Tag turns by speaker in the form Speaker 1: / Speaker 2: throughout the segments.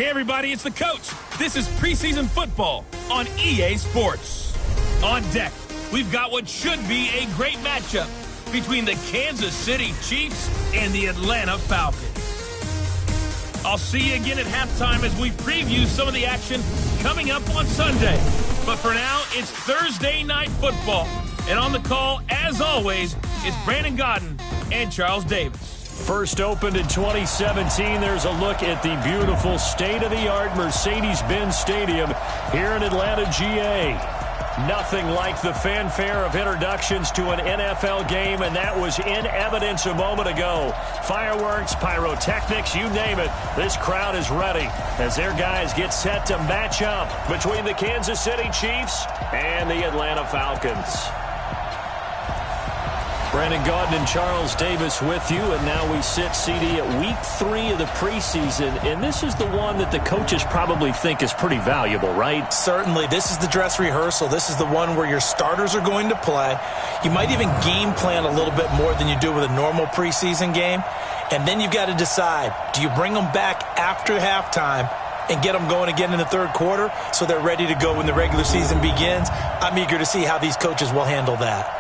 Speaker 1: Hey everybody, it's the coach. This is preseason football on EA Sports. On deck, we've got what should be a great matchup between the Kansas City Chiefs and the Atlanta Falcons. I'll see you again at halftime as we preview some of the action coming up on Sunday. But for now, it's Thursday Night Football. And on the call, as always, is Brandon Godden and Charles Davis.
Speaker 2: First opened in 2017, there's a look at the beautiful state-of-the-art Mercedes-Benz Stadium here in Atlanta, GA. Nothing like the fanfare of introductions to an NFL game, and that was in evidence a moment ago. Fireworks, pyrotechnics, you name it. This crowd is ready as their guys get set to match up between the Kansas City Chiefs and the Atlanta Falcons. Brandon Gaudin and Charles Davis with you, and now we sit, CD, at week 3 of the preseason, and this is the one that the coaches probably think is pretty valuable, right?
Speaker 3: Certainly. This is the dress rehearsal. This is the one where your starters are going to play. You might even game plan a little bit more than you do with a normal preseason game, and then you've got to decide, do you bring them back after halftime and get them going again in the third quarter so they're ready to go when the regular season begins? I'm eager to see how these coaches will handle that.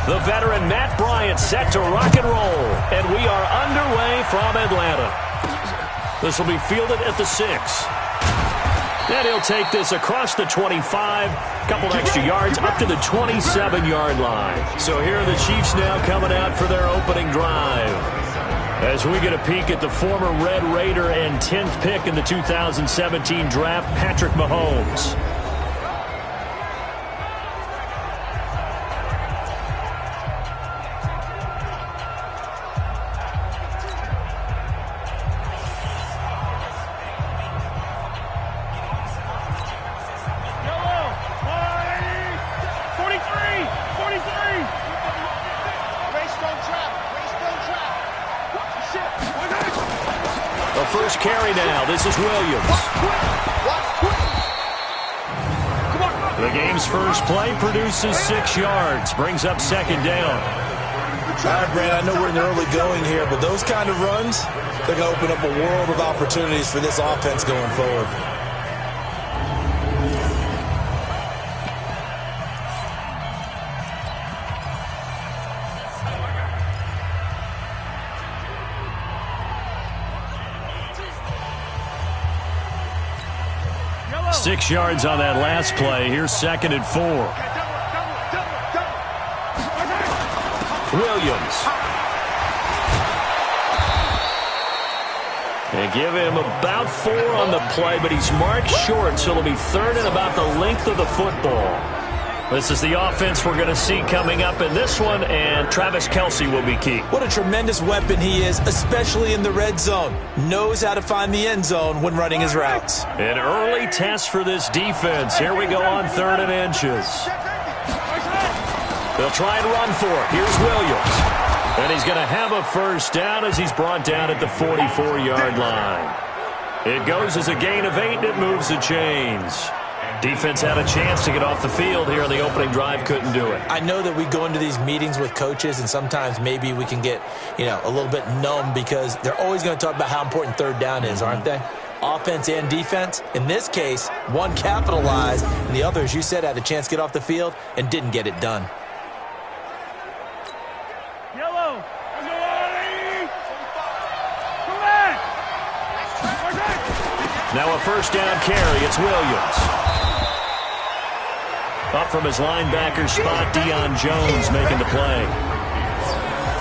Speaker 2: The veteran Matt Bryant set to rock and roll, and we are underway from Atlanta. This will be fielded at the 6. And he'll take this across the 25, couple extra yards up to the 27-yard line. So here are the Chiefs now coming out for their opening drive. As we get a peek at the former Red Raider and 10th pick in the 2017 draft, Patrick Mahomes. First carry now. This is Williams. The game's first play produces 6 yards. Brings up second down.
Speaker 3: All right, Brandon, I know we're in the early going here, but those kind of runs, they're going to open up a world of opportunities for this offense going forward.
Speaker 2: Six yards on that last play. Here's second and 4. Williams. They give him about 4 on the play, but he's marked short, so it'll be third and about the length of the football. This is the offense we're going to see coming up in this one, and Travis Kelce will be key.
Speaker 3: What a tremendous weapon he is, especially in the red zone. Knows how to find the end zone when running his routes.
Speaker 2: An early test for this defense. Here we go on 3rd and inches. They'll try and run for it. Here's Williams. And he's going to have a first down as he's brought down at the 44-yard line. It goes as a gain of 8, and it moves the chains. Defense had a chance to get off the field here on the opening drive, couldn't do it.
Speaker 3: I know that we go into these meetings with coaches, and sometimes maybe we can get, a little bit numb because they're always going to talk about how important third down is, aren't they? Offense and defense. In this case, one capitalized, and the other, as you said, had a chance to get off the field and didn't get it done.
Speaker 4: Yellow. Come back.
Speaker 2: Now a first down carry. It's Williams. Up from his linebacker spot, Deion Jones making the play.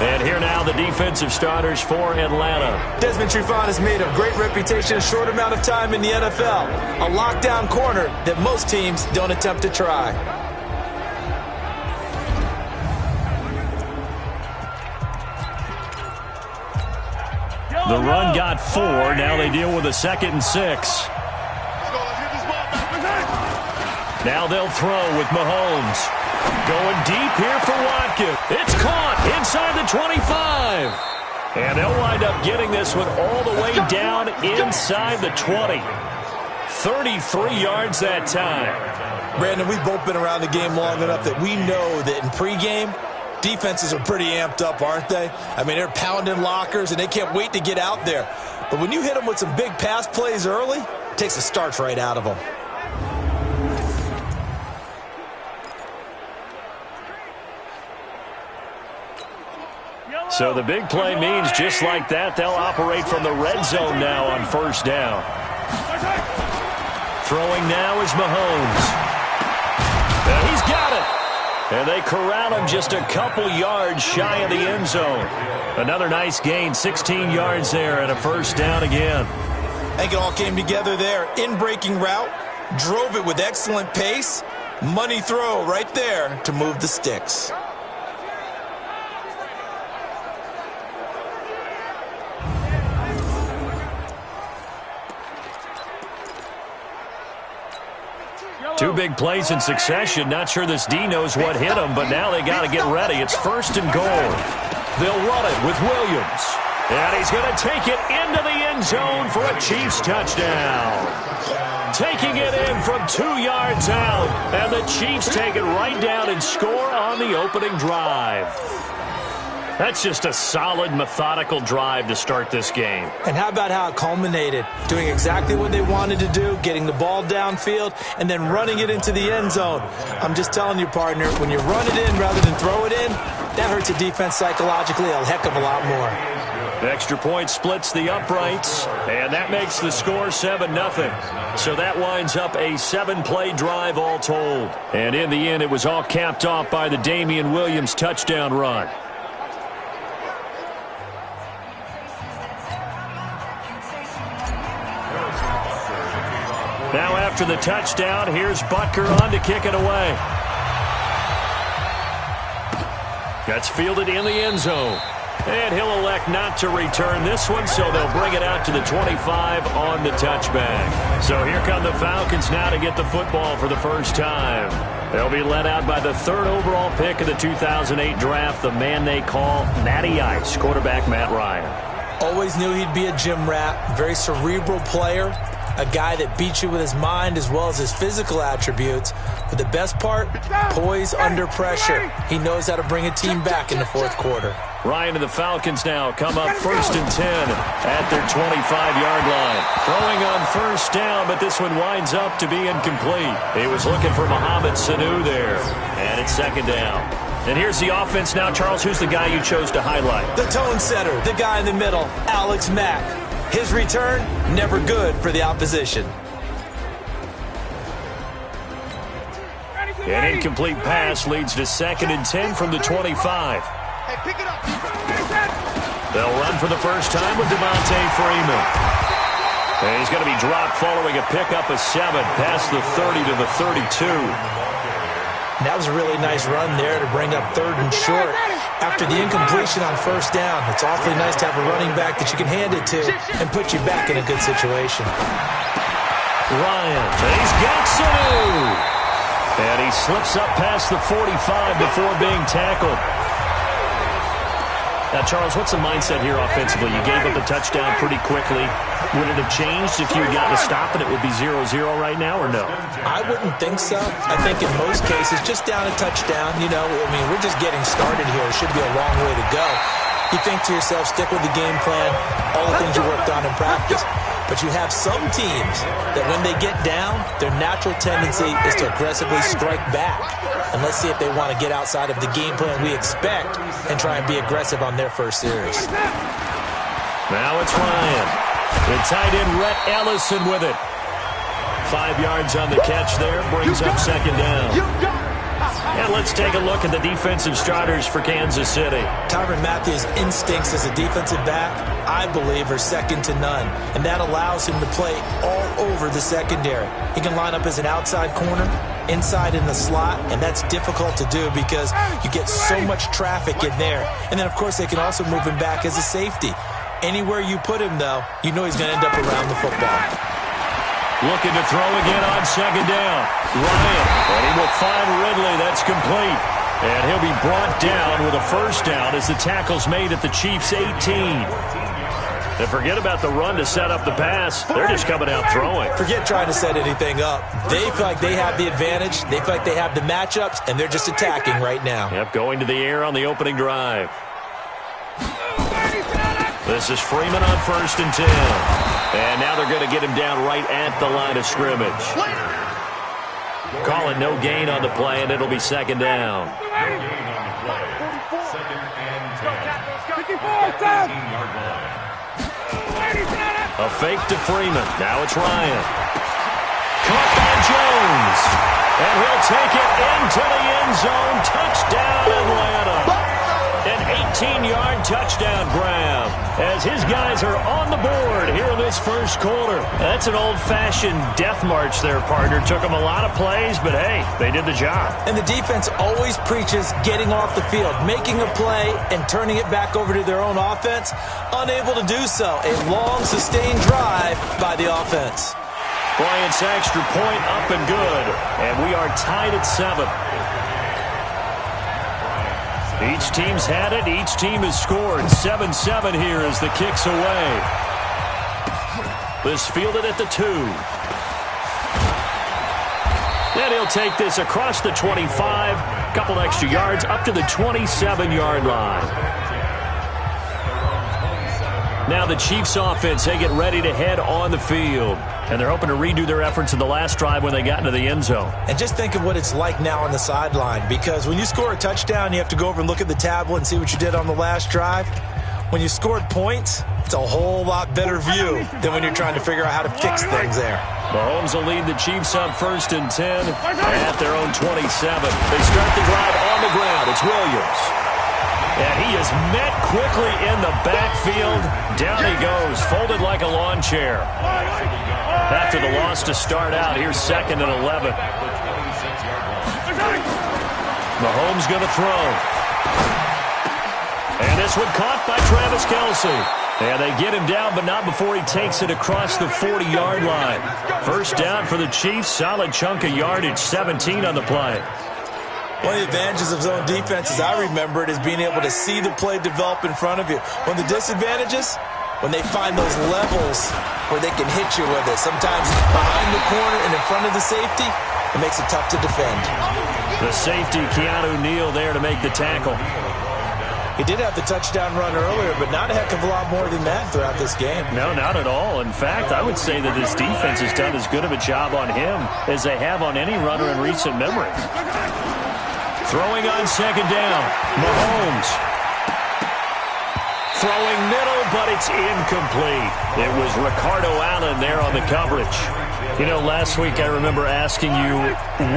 Speaker 2: And here now the defensive starters for Atlanta.
Speaker 3: Desmond Trufant has made a great reputation in a short amount of time in the NFL. A lockdown corner that most teams don't attempt to try.
Speaker 2: The run got 4. Now they deal with a 2nd and 6. Now they'll throw with Mahomes. Going deep here for Watkins. It's caught inside the 25. And they'll wind up getting this one all the way down inside the 20. 33 yards that time.
Speaker 3: Brandon, we've both been around the game long enough that we know that in pregame, defenses are pretty amped up, aren't they? I mean, they're pounding lockers, and they can't wait to get out there. But when you hit them with some big pass plays early, it takes the starch right out of them.
Speaker 2: So the big play means just like that, they'll operate from the red zone now on first down. Throwing now is Mahomes. And he's got it. And they corral him just a couple yards shy of the end zone. Another nice gain, 16 yards there and a first down again.
Speaker 3: I think it all came together there. In-breaking route, drove it with excellent pace. Money throw right there to move the sticks.
Speaker 2: Two big plays in succession. Not sure this D knows what hit him, but now they got to get ready. It's first and goal. They'll run it with Williams. And he's going to take it into the end zone for a Chiefs touchdown. Taking it in from 2 yards out. And the Chiefs take it right down and score on the opening drive. That's just a solid, methodical drive to start this game.
Speaker 3: And how about how it culminated? Doing exactly what they wanted to do, getting the ball downfield, and then running it into the end zone. I'm just telling you, partner, when you run it in rather than throw it in, that hurts a defense psychologically a heck of a lot more.
Speaker 2: The extra point splits the uprights, and that makes the score 7-0. So that winds up a 7-play drive all told. And in the end, it was all capped off by the Damian Williams touchdown run. Now after the touchdown, here's Butker on to kick it away. That's fielded in the end zone. And he'll elect not to return this one, so they'll bring it out to the 25 on the touchback. So here come the Falcons now to get the football for the first time. They'll be led out by the 3rd overall pick of the 2008 draft, the man they call Matty Ice, quarterback Matt Ryan.
Speaker 3: Always knew he'd be a gym rat, very cerebral player. A guy that beats you with his mind as well as his physical attributes. But the best part, poise under pressure. He knows how to bring a team back in the 4th quarter.
Speaker 2: Ryan and the Falcons now come up 1st and 10 at their 25-yard line. Throwing on first down, but this one winds up to be incomplete. He was looking for Mohamed Sanu there. And it's 2nd down. And here's the offense now. Charles, who's the guy you chose to highlight?
Speaker 3: The tone setter, the guy in the middle, Alex Mack. His return, never good for the opposition.
Speaker 2: An incomplete pass leads to 2nd and 10 from the 25. They'll run for the first time with Devontae Freeman. And he's going to be dropped following a pickup of 7 past the 30 to the 32.
Speaker 3: And that was a really nice run there to bring up 3rd and short. After the incompletion on first down, it's awfully nice to have a running back that you can hand it to and put you back in a good situation.
Speaker 2: Ryan, he's got Sanu. And he slips up past the 45 before being tackled. Now, Charles, what's the mindset here offensively? You gave up a touchdown pretty quickly. Would it have changed if you had gotten a stop and it would be 0-0 right now, or no?
Speaker 3: I wouldn't think so. I think in most cases, just down a touchdown, you know, I mean, we're just getting started here. It should be a long way to go. You think to yourself, stick with the game plan, all the things you worked on in practice. But you have some teams that when they get down, their natural tendency is to aggressively strike back. And let's see if they want to get outside of the game plan we expect and try and be aggressive on their first series.
Speaker 2: Now it's Ryan. The tight end, Rhett Ellison with it. 5 yards on the catch there, brings up 2nd down. And let's take a look at the defensive starters for Kansas City.
Speaker 3: Tyrann Mathieu's instincts as a defensive back, I believe, are second to none. And that allows him to play all over the secondary. He can line up as an outside corner, inside in the slot, and that's difficult to do because you get so much traffic in there. And then, of course, they can also move him back as a safety. Anywhere you put him, though, you know he's going to end up around the football.
Speaker 2: Looking to throw again on 2nd down. Ryan, and he will find Ridley. That's complete. And he'll be brought down with a first down as the tackle's made at the Chiefs' 18. And forget about the run to set up the pass. They're just coming out throwing.
Speaker 3: Forget trying to set anything up. They feel like they have the advantage. They feel like they have the matchups, and they're just attacking right now.
Speaker 2: Yep, going to the air on the opening drive. This is Freeman on 1st and 10. And now they're going to get him down right at the line of scrimmage. Calling no gain on the play, and it'll be 2nd down. A fake to Freeman. Now it's Ryan. Caught by Jones. And he'll take it into the end zone. Touchdown, Atlanta. An 18-yard touchdown grab as his guys are on the board here in this first quarter. That's an old-fashioned death march there, partner. Took them a lot of plays, but, hey, they did the job.
Speaker 3: And the defense always preaches getting off the field, making a play, and turning it back over to their own offense. Unable to do so. A long, sustained drive by the offense.
Speaker 2: Bryant's extra point up and good, and we are tied at 7. Each team's had it. Each team has scored. 7-7 here as the kick's away. This fielded at the 2. Then he'll take this across the 25. Couple extra yards up to the 27-yard line. Now the Chiefs offense, they get ready to head on the field. And they're hoping to redo their efforts in the last drive when they got into the end zone.
Speaker 3: And just think of what it's like now on the sideline, because when you score a touchdown, you have to go over and look at the tablet and see what you did on the last drive. When you scored points, it's a whole lot better view than when you're trying to figure out how to fix things there.
Speaker 2: Mahomes will lead the Chiefs up 1st and 10 at their own 27. They start the drive on the ground. It's Williams. And he is met quickly in the backfield. Down he goes, folded like a lawn chair. After the loss to start out, here's 2nd and 11. Mahomes going to throw. And this one caught by Travis Kelce. And they get him down, but not before he takes it across the 40-yard line. 1st down for the Chiefs. Solid chunk of yardage, 17 on the play.
Speaker 3: One of the advantages of zone defense, as I remember it, is being able to see the play develop in front of you. One of the disadvantages, when they find those levels where they can hit you with it. Sometimes behind the corner and in front of the safety, it makes it tough to defend.
Speaker 2: The safety, Keanu Neal, there to make the tackle.
Speaker 3: He did have the touchdown run earlier, but not a heck of a lot more than that throughout this game.
Speaker 2: No, not at all. In fact, I would say that this defense has done as good of a job on him as they have on any runner in recent memory. Throwing on 2nd down, Mahomes. Throwing middle, but it's incomplete. It was Ricardo Allen there on the coverage. You know, last week I remember asking you,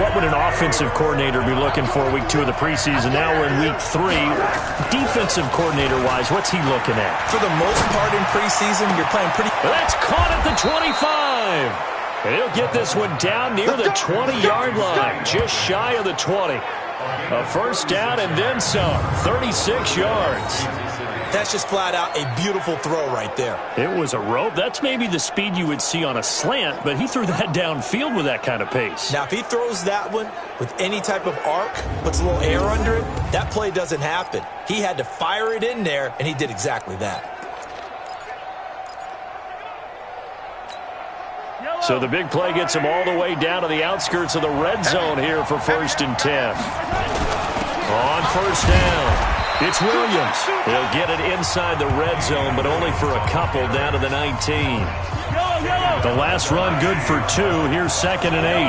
Speaker 2: what would an offensive coordinator be looking for week 2 of the preseason? Now we're in week 3. Defensive coordinator-wise, what's he looking at?
Speaker 3: For the most part in preseason, you're playing pretty...
Speaker 2: That's caught at the 25. And he'll get this one down near the 20-yard line, just shy of the 20. A 1st down and then some, 36 yards.
Speaker 3: That's just flat out a beautiful throw right there.
Speaker 2: It was a rope. That's maybe the speed you would see on a slant, but he threw that downfield with that kind of pace.
Speaker 3: Now, if he throws that one with any type of arc, puts a little air under it, that play doesn't happen. He had to fire it in there, and he did exactly that.
Speaker 2: So the big play gets him all the way down to the outskirts of the red zone here for 1st and 10. On 1st down, it's Williams. He'll get it inside the red zone, but only for a couple down to the 19. The last run good for 2. Here's 2nd and 8.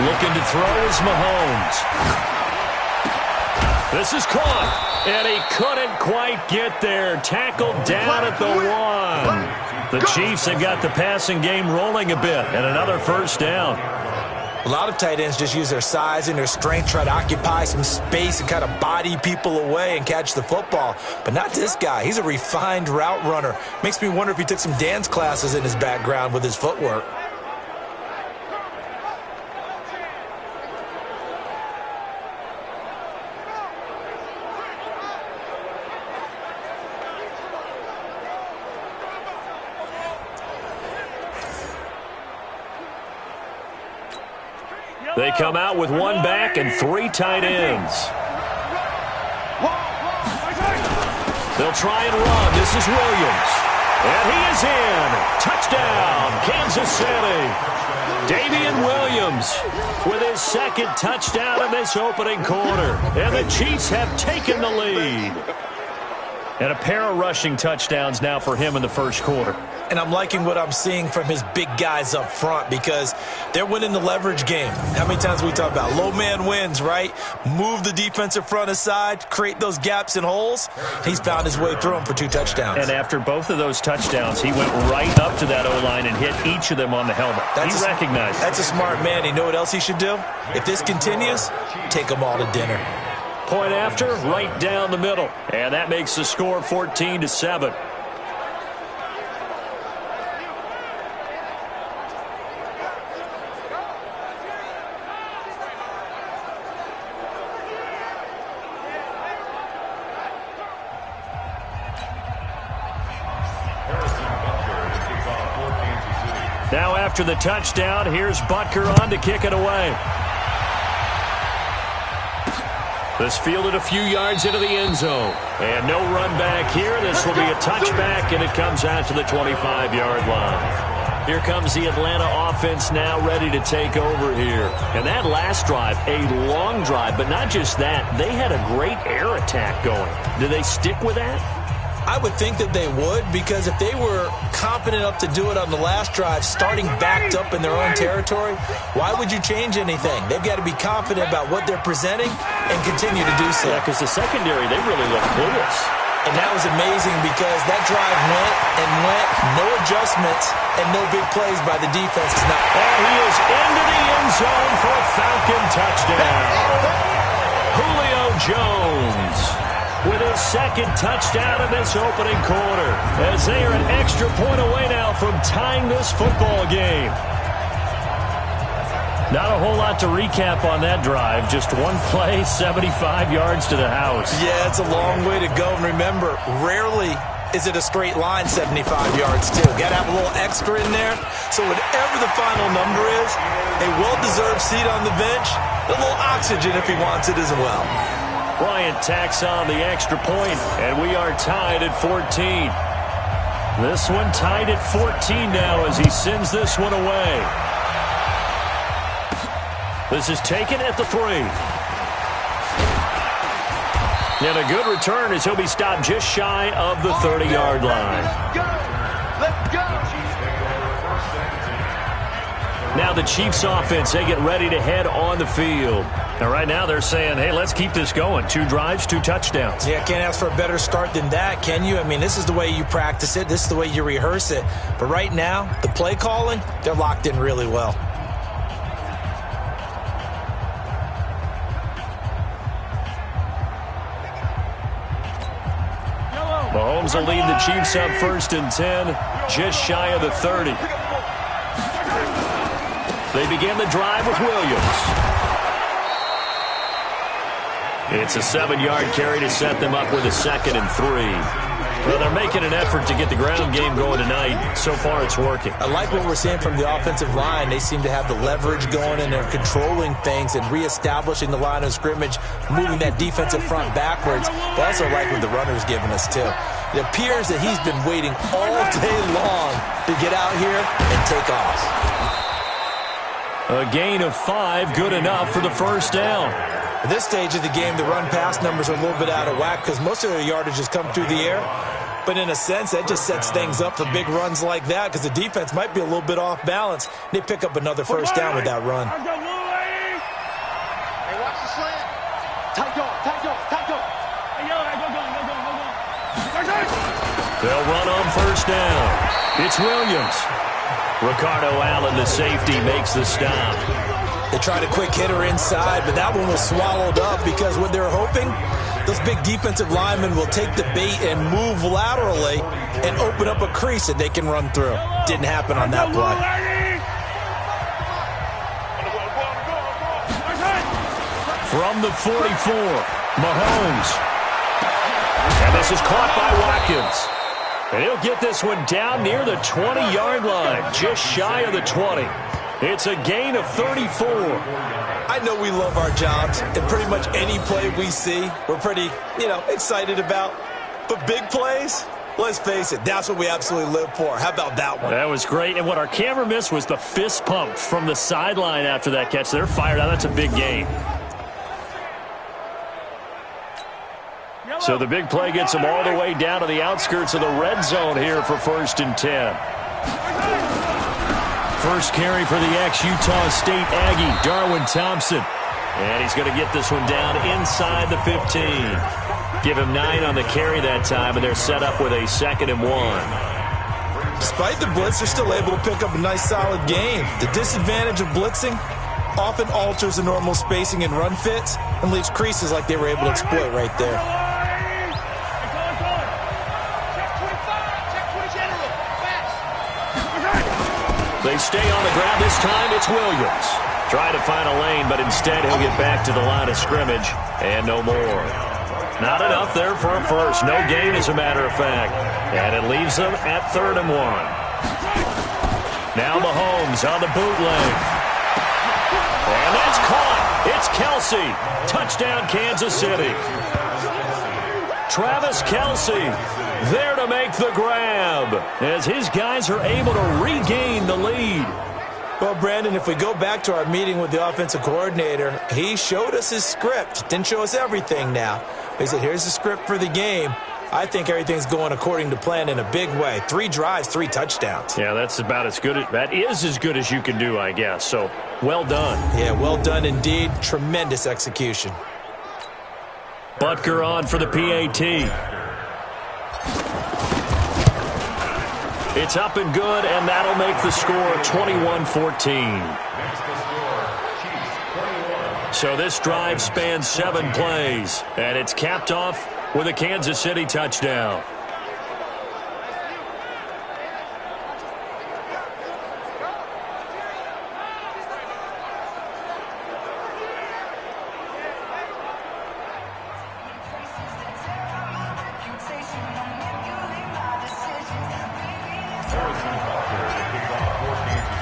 Speaker 2: Looking to throw is Mahomes. This is caught. And he couldn't quite get there. Tackled down at the 1. The Chiefs have got the passing game rolling a bit. And another 1st down.
Speaker 3: A lot of tight ends just use their size and their strength, try to occupy some space and kind of body people away and catch the football. But not this guy. He's a refined route runner. Makes me wonder if he took some dance classes in his background with his footwork.
Speaker 2: They come out with 1 back and 3 tight ends. They'll try and run. This is Williams. And he is in. Touchdown, Kansas City. Damian Williams with his second touchdown in this opening quarter. And the Chiefs have taken the lead. And a pair of rushing touchdowns now for him in the first quarter.
Speaker 3: And I'm liking what I'm seeing from his big guys up front because they're winning the leverage game. How many times we talk about low man wins, right? Move the defensive front aside, create those gaps and holes. He's found his way through them for 2 touchdowns.
Speaker 2: And after both of those touchdowns, he went right up to that O-line and hit each of them on the helmet. He recognized it.
Speaker 3: That's a smart man. You know what else he should do? If this continues, take them all to dinner.
Speaker 2: Point after, right down the middle. And that makes the score 14-7. Now after the touchdown, here's Butker on to kick it away. This fielded a few yards into the end zone. And no run back here. This will be a touchback, and it comes out to the 25-yard line. Here comes the Atlanta offense now ready to take over here. And that last drive, a long drive, but not just that. They had a great air attack going. Do they stick with that?
Speaker 3: I would think that they would, because if they were confident enough to do it on the last drive, starting backed up in their own territory, why would you change anything? They've got to be confident about what they're presenting and continue to do so.
Speaker 2: Yeah, because the secondary, they really look clueless.
Speaker 3: And that was amazing because that drive went and went, no adjustments and no big plays by the defense.
Speaker 2: And he is into the end zone for a Falcon touchdown. Julio Jones with his second touchdown in this opening quarter, as they are an extra point away now from tying this football game. Not a whole lot to recap on that drive. Just one play, 75 yards to the house.
Speaker 3: Yeah, it's a long way to go. And remember, rarely is it a straight line 75 yards, too. Got to have a little extra in there. So whatever the final number is, a well-deserved seat on the bench, a little oxygen if he wants it as well.
Speaker 2: Bryant tacks on the extra point, and we are tied at 14. This one tied at 14 now as he sends this one away. This is taken at the 3. And a good return as he'll be stopped just shy of the 30-yard line.
Speaker 4: Let's go!
Speaker 2: Now the Chiefs offense, they get ready to head on the field. Now right now they're saying, hey, let's keep this going. 2 drives, 2 touchdowns.
Speaker 3: Yeah, can't ask for a better start than that, can you? I mean, this is the way you practice it. This is the way you rehearse it. But right now, the play calling, they're locked in really well.
Speaker 2: Mahomes will lead the Chiefs up 1st and 10, just shy of the 30. They begin the drive with Williams. It's a 7-yard carry to set them up with a 2nd and 3. Well, they're making an effort to get the ground game going tonight. So far, it's working.
Speaker 3: I like what we're seeing from the offensive line. They seem to have the leverage going, and they're controlling things and reestablishing the line of scrimmage, moving that defensive front backwards. But I also like what the runner's giving us, too. It appears that he's been waiting all day long to get out here and take off.
Speaker 2: A gain of 5, good enough for the first down.
Speaker 3: At this stage of the game, the run-pass numbers are a little bit out of whack because most of their yardage has come through the air. But in a sense, that just sets things up for big runs like that because the defense might be a little bit off balance. They pick up another first down with that run.
Speaker 4: Hey, watch the slant. Tight dog, tight dog, tight dog. Hey, yo, go.
Speaker 2: They'll run on first down. It's Williams. Ricardo Allen, the safety, makes the stop.
Speaker 3: They tried a quick hitter inside, but that one was swallowed up because what they're hoping, those big defensive linemen will take the bait and move laterally and open up a crease that they can run through. Didn't happen on that play.
Speaker 2: From the 44, Mahomes. And this is caught by Watkins. And he'll get this one down near the 20-yard line, just shy of the 20. It's a gain of 34.
Speaker 3: I know we love our jobs, and pretty much any play we see, we're pretty, excited about. But big plays, let's face it, that's what we absolutely live for. How about that one?
Speaker 2: That was great. And what our camera missed was the fist pump from the sideline after that catch. They're fired out. That's a big gain. So the big play gets them all the way down to the outskirts of the red zone here for 1st and 10. First carry for the ex-Utah State Aggie, Darwin Thompson. And he's going to get this one down inside the 15. Give him 9 on the carry that time, and they're set up with a 2nd and 1.
Speaker 3: Despite the blitz, they're still able to pick up a nice, solid gain. The disadvantage of blitzing often alters the normal spacing and run fits and leaves creases like they were able to exploit right there.
Speaker 2: They stay on the ground. This time it's Williams. Trying to find a lane, but instead he'll get back to the line of scrimmage and no more. Not enough there for a first. No gain, as a matter of fact. And it leaves them at 3rd and 1. Now Mahomes on the bootleg. And that's caught. It's Kelsey. Touchdown, Kansas City. Travis Kelsey there to make the grab as his guys are able to regain the lead.
Speaker 3: Well, Brandon, if we go back to our meeting with the offensive coordinator, he showed us his script. Didn't show us everything now. He said, here's the script for the game. I think everything's going according to plan in a big way. 3 drives, 3 touchdowns.
Speaker 2: Yeah, that's about as good. That is as good as you can do, I guess. So, well done.
Speaker 3: Yeah, well done indeed. Tremendous execution.
Speaker 2: Butker on for the PAT. It's up and good, and that'll make the score 21-14. So this drive spans 7 plays, and it's capped off with a Kansas City touchdown.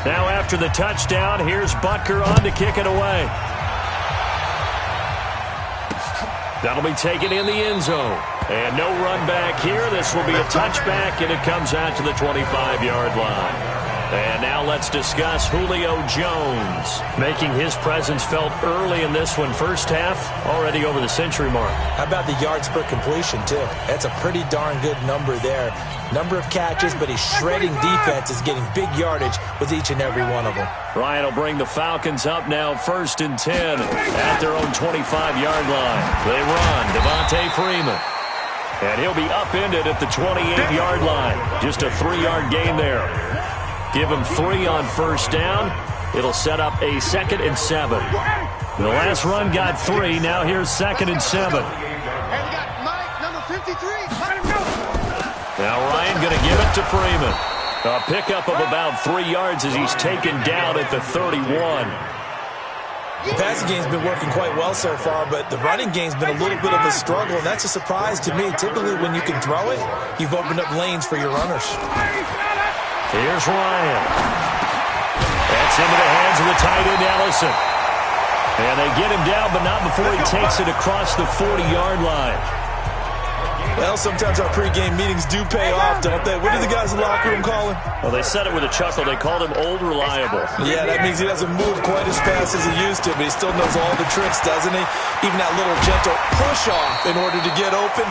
Speaker 2: Now after the touchdown, here's Butker on to kick it away. That'll be taken in the end zone. And no run back here. This will be a touchback, and it comes out to the 25-yard line. And now let's discuss Julio Jones, making his presence felt early in this one. First half, already over the century mark.
Speaker 3: How about the yards per completion, too? That's a pretty darn good number there. Number of catches, but he's shredding defenses, getting big yardage with each and every one of them.
Speaker 2: Ryan will bring the Falcons up now 1st and 10 at their own 25-yard line. They run. Devontae Freeman. And he'll be upended at the 28-yard line. Just a 3-yard gain there. Give him 3 on first down. It'll set up a 2nd and 7. The last run got 3. Now here's 2nd and 7. Now Ryan going to give it to Freeman. A pickup of about 3 yards as he's taken down at the 31.
Speaker 3: The passing game's been working quite well so far, but the running game's been a little bit of a struggle, and that's a surprise to me. Typically, when you can throw it, you've opened up lanes for your runners.
Speaker 2: Here's Ryan. That's into the hands of the tight end, Ellison. And they get him down, but not before he takes it across the 40-yard line.
Speaker 3: Well, sometimes our pregame meetings do pay off, don't they? What do the guys in the locker room call him?
Speaker 2: Well, they said it with a chuckle. They called him Old Reliable.
Speaker 3: Yeah, that means he doesn't move quite as fast as he used to, but he still knows all the tricks, doesn't he? Even that little gentle push-off in order to get open,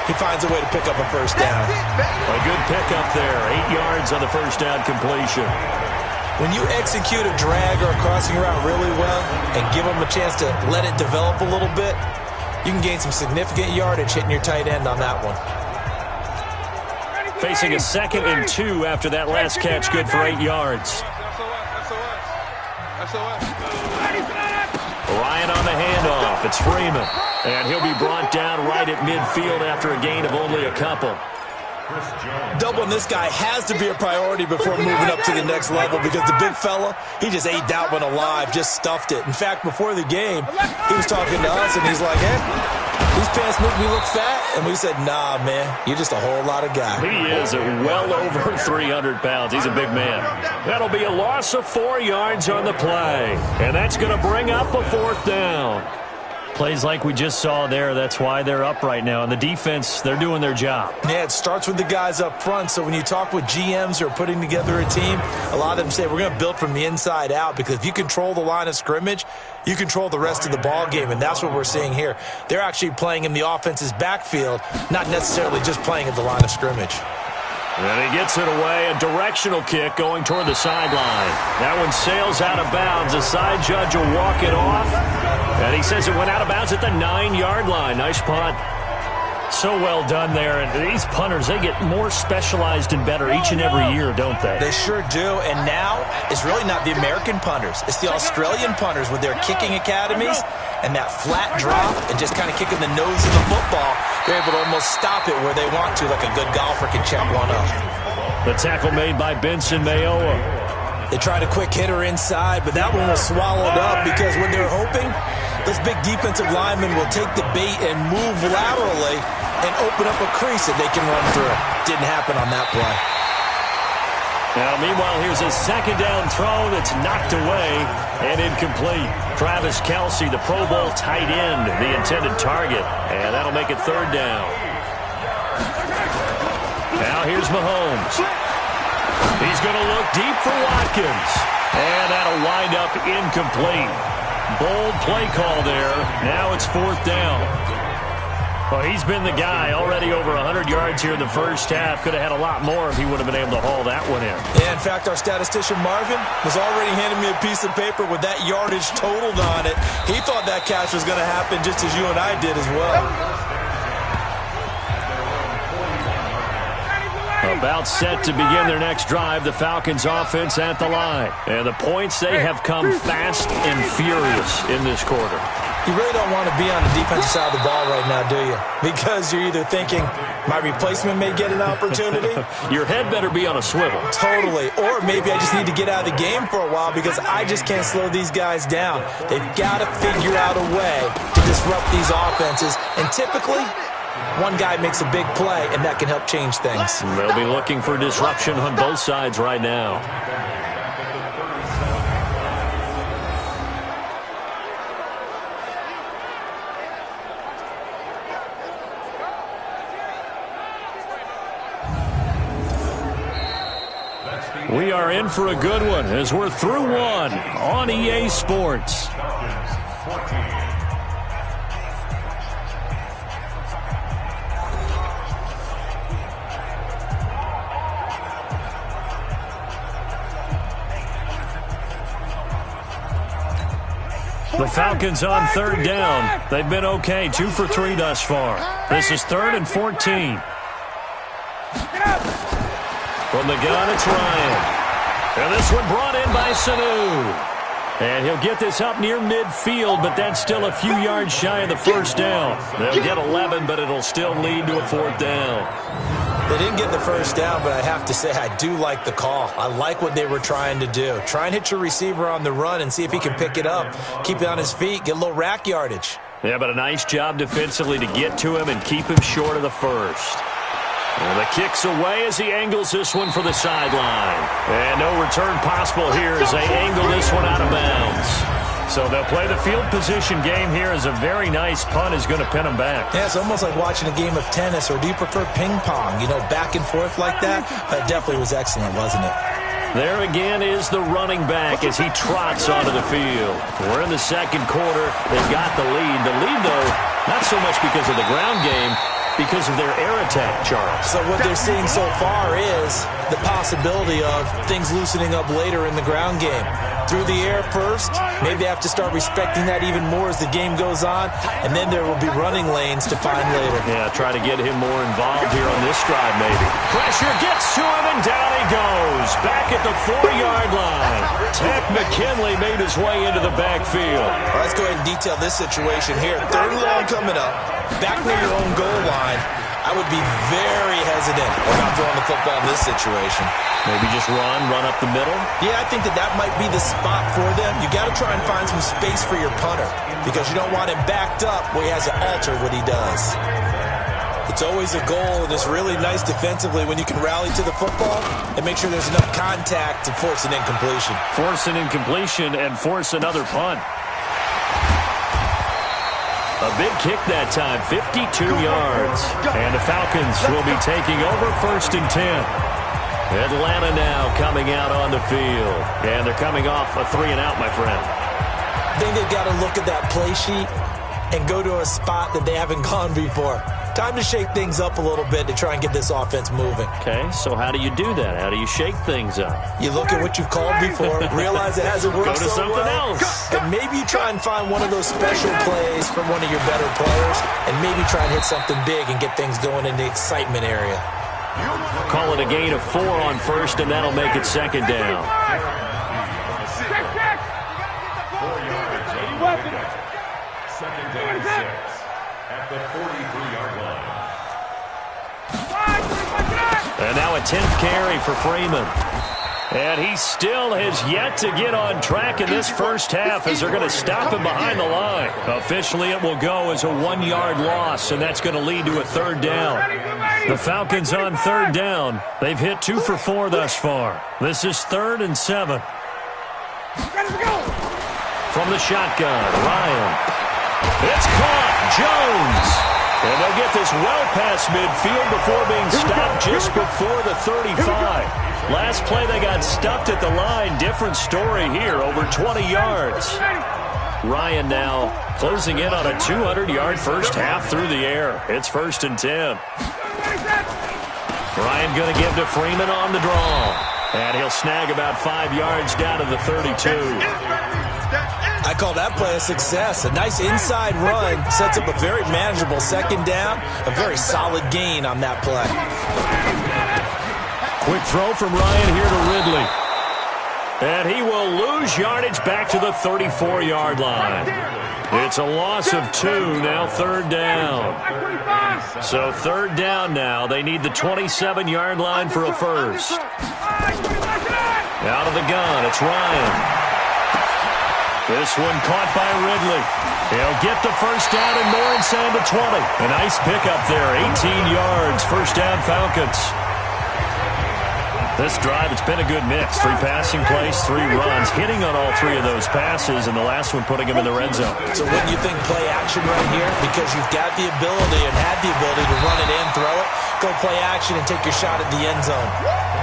Speaker 3: he finds a way to pick up a first down.
Speaker 2: A good pickup there. 8 yards on the first down completion.
Speaker 3: When you execute a drag or a crossing route really well and give them a chance to let it develop a little bit, you can gain some significant yardage hitting your tight end on that one.
Speaker 2: Facing a 2nd and 2 after that last catch, good for 8 yards. Ryan on the handoff. It's Freeman. And he'll be brought down right at midfield after a gain of only a couple.
Speaker 3: Doubling this guy has to be a priority before moving up to the next level because the big fella, he just ate that one alive, just stuffed it. In fact, before the game, he was talking to us, and he's like, hey, these pants make me look fat. And we said, nah, man, you're just a whole lot of guy.
Speaker 2: He is well over 300 pounds. He's a big man. That'll be a loss of 4 yards on the play. And that's going to bring up a 4th down. Plays like we just saw there, that's why they're up right now. And the defense, they're doing their job.
Speaker 3: Yeah, it starts with the guys up front. So when you talk with GMs who are putting together a team, a lot of them say we're going to build from the inside out, because if you control the line of scrimmage, you control the rest of the ball game, and that's what we're seeing here. They're actually playing in the offense's backfield, not necessarily just playing at the line of scrimmage.
Speaker 2: And he gets it away, a directional kick going toward the sideline. That one sails out of bounds. The side judge will walk it off. And he says it went out of bounds at the 9-yard line. Nice punt. So well done there. And these punters, they get more specialized and better each and every year, don't they?
Speaker 3: They sure do. And now it's really not the American punters. It's the Australian punters with their kicking academies and that flat drop and just kind of kicking the nose of the football. They're able to almost stop it where they want to, like a good golfer can check one up.
Speaker 2: The tackle made by Benson Mayowa.
Speaker 3: They tried a quick hitter inside, but that one was swallowed up because when they're hoping, this big defensive lineman will take the bait and move laterally and open up a crease that they can run through. Didn't happen on that play.
Speaker 2: Now, meanwhile, here's a second down throw that's knocked away and incomplete. Travis Kelce, the Pro Bowl tight end, the intended target. And that'll make it third down. Now here's Mahomes. He's going to look deep for Watkins. And that'll wind up incomplete. Bold play call there. Now it's fourth down. Well, he's been the guy, already over 100 yards here in the first half. Could have had a lot more if he would have been able to haul that one in.
Speaker 3: Yeah, in fact, our statistician Marvin was already handing me a piece of paper with that yardage totaled on it. He thought that catch was going to happen just as you and I did as well.
Speaker 2: About set to begin their next drive, the Falcons offense at the line. And the points, they have come fast and furious in this quarter.
Speaker 3: You really don't want to be on the defensive side of the ball right now, do you? Because you're either thinking, my replacement may get an opportunity.
Speaker 2: Your head better be on a swivel.
Speaker 3: Totally. Or maybe I just need to get out of the game for a while because I just can't slow these guys down. They've got to figure out a way to disrupt these offenses. And typically, one guy makes a big play, and that can help change things.
Speaker 2: They'll be looking for disruption on both sides right now. We are in for a good one as we're through one on EA Sports. The Falcons on third down. They've been okay, 2 for 3 thus far. This is 3rd and 14. From the gun, it's Ryan. And this one brought in by Sanu. And he'll get this up near midfield, but that's still a few yards shy of the first down. They'll get 11, but it'll still lead to a 4th down.
Speaker 3: They didn't get the first down, but I have to say I do like the call. I like what they were trying to do. Try and hit your receiver on the run and see if he can pick it up. Keep it on his feet, get a little rack yardage.
Speaker 2: Yeah, but a nice job defensively to get to him and keep him short of the first. And the kick's away as he angles this one for the sideline. And no return possible here as they angle this one out of bounds. So they'll play the field position game here as a very nice punt is going to pin them back.
Speaker 3: Yeah, it's almost like watching a game of tennis, or do you prefer ping pong? You know, back and forth like that? That definitely was excellent, wasn't it?
Speaker 2: There again is the running back as he trots onto the field. We're in the second quarter. They've got the lead. The lead, though, not so much because of the ground game, because of their air attack, Charles.
Speaker 3: So what they're seeing so far is the possibility of things loosening up later in the ground game. Through the air first, maybe they have to start respecting that even more as the game goes on, and then there will be running lanes to find later.
Speaker 2: Yeah, try to get him more involved here on this drive, maybe. Pressure gets to him, and down he goes. Back at the 4-yard line. Tech McKinley made his way into the backfield.
Speaker 3: Well, let's go ahead and detail this situation here. 3rd and long coming up. Back near your own goal line. I would be very hesitant about throwing the football in this situation.
Speaker 2: Maybe just run up the middle?
Speaker 3: Yeah, I think that might be the spot for them. You got to try and find some space for your punter because you don't want him backed up where he has to alter what he does. It's always a goal, and it's really nice defensively when you can rally to the football and make sure there's enough contact to force an incompletion.
Speaker 2: Force an incompletion and force another punt. A big kick that time, 52 yards. And the Falcons will be taking over 1st and 10. Atlanta now coming out on the field. And they're coming off a 3-and-out, my friend.
Speaker 3: I think they've got to look at that play sheet and go to a spot that they haven't gone before. Time to shake things up a little bit to try and get this offense moving.
Speaker 2: Okay, so how do you do that? How do you shake things up?
Speaker 3: You look at what you've called before, realize it hasn't worked
Speaker 2: so
Speaker 3: so
Speaker 2: something
Speaker 3: well,
Speaker 2: else.
Speaker 3: and maybe you try and find one of those special plays from one of your better players, and maybe try and hit something big and get things going in the excitement area.
Speaker 2: Call it a gain of 4 on 1st, and that'll make it 2nd down.
Speaker 5: Second down and 6 at the 43-yard line.
Speaker 2: And now a 10th carry for Freeman. And he still has yet to get on track in this first half as they're going to stop him behind the line. Officially, it will go as a 1-yard loss, and that's going to lead to a 3rd down. The Falcons on 3rd down. They've hit 2 for 4 thus far. This is 3rd and 7. From the shotgun, Ryan. It's caught. Jones. And they'll get this well past midfield before being stopped just before the 35. Last play, they got stuffed at the line. Different story here, over 20 yards. Ryan now closing in on a 200-yard first half through the air. It's 1st and 10. Ryan going to give to Freeman on the draw. And he'll snag about 5 yards down to the 32.
Speaker 3: I call that play a success. A nice inside run sets up a very manageable 2nd down. A very solid gain on that play.
Speaker 2: Quick throw from Ryan here to Ridley. And he will lose yardage back to the 34-yard line. It's a loss of 2, now 3rd down. So 3rd down now. They need the 27-yard line for a first. Out of the gun, it's Ryan. This one caught by Ridley. He'll get the first down and more inside the 20. A nice pickup there, 18 yards, first down Falcons. This drive, it's been a good mix. 3 passing plays, 3 runs, hitting on all 3 of those passes, and the last one putting him in the red zone.
Speaker 3: So wouldn't you think play action right here? Because you've got the ability and had the ability to run it in, throw it, go play action, and take your shot at the end zone.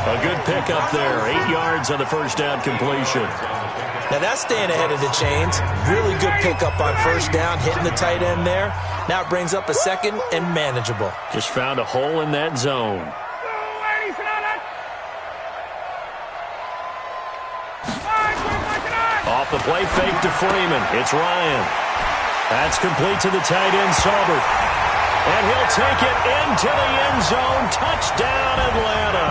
Speaker 2: A good pickup there, 8 yards on the first down completion.
Speaker 3: Now that's staying ahead of the chains. Really good pickup on first down, hitting the tight end there. Now it brings up a 2nd and manageable.
Speaker 2: Just found a hole in that zone. Off the play fake to Freeman. It's Ryan. That's complete to the tight end, Saubert. And he'll take it into the end zone. Touchdown, Atlanta.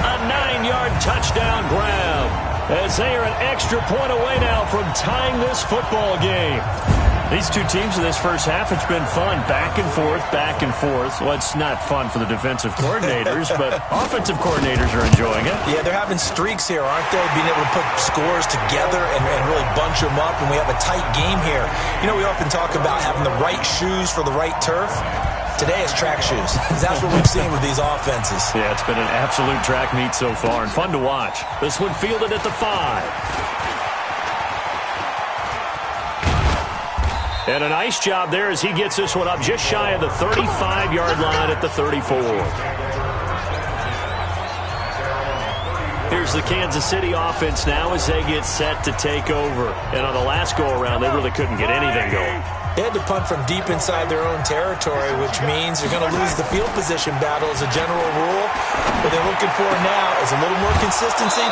Speaker 2: A 9-yard touchdown grab. As they are an extra point away now from tying this football game. These two teams in this first half, it's been fun. Back and forth, back and forth. Well, it's not fun for the defensive coordinators, but offensive coordinators are enjoying it.
Speaker 3: Yeah, they're having streaks here, aren't they? Being able to put scores together and really bunch them up, and we have a tight game here. You know, we often talk about having the right shoes for the right turf. Today is track shoes. That's what we've seen with these offenses.
Speaker 2: Yeah, it's been an absolute track meet so far and fun to watch. This one fielded at the 5. And a nice job there as he gets this one up just shy of the 35-yard line at the 34. Here's the Kansas City offense now as they get set to take over. And on the last go-around, they really couldn't get anything going.
Speaker 3: They had to punt from deep inside their own territory, which means they're going to lose the field position battle as a general rule. What they're looking for now is a little more consistency,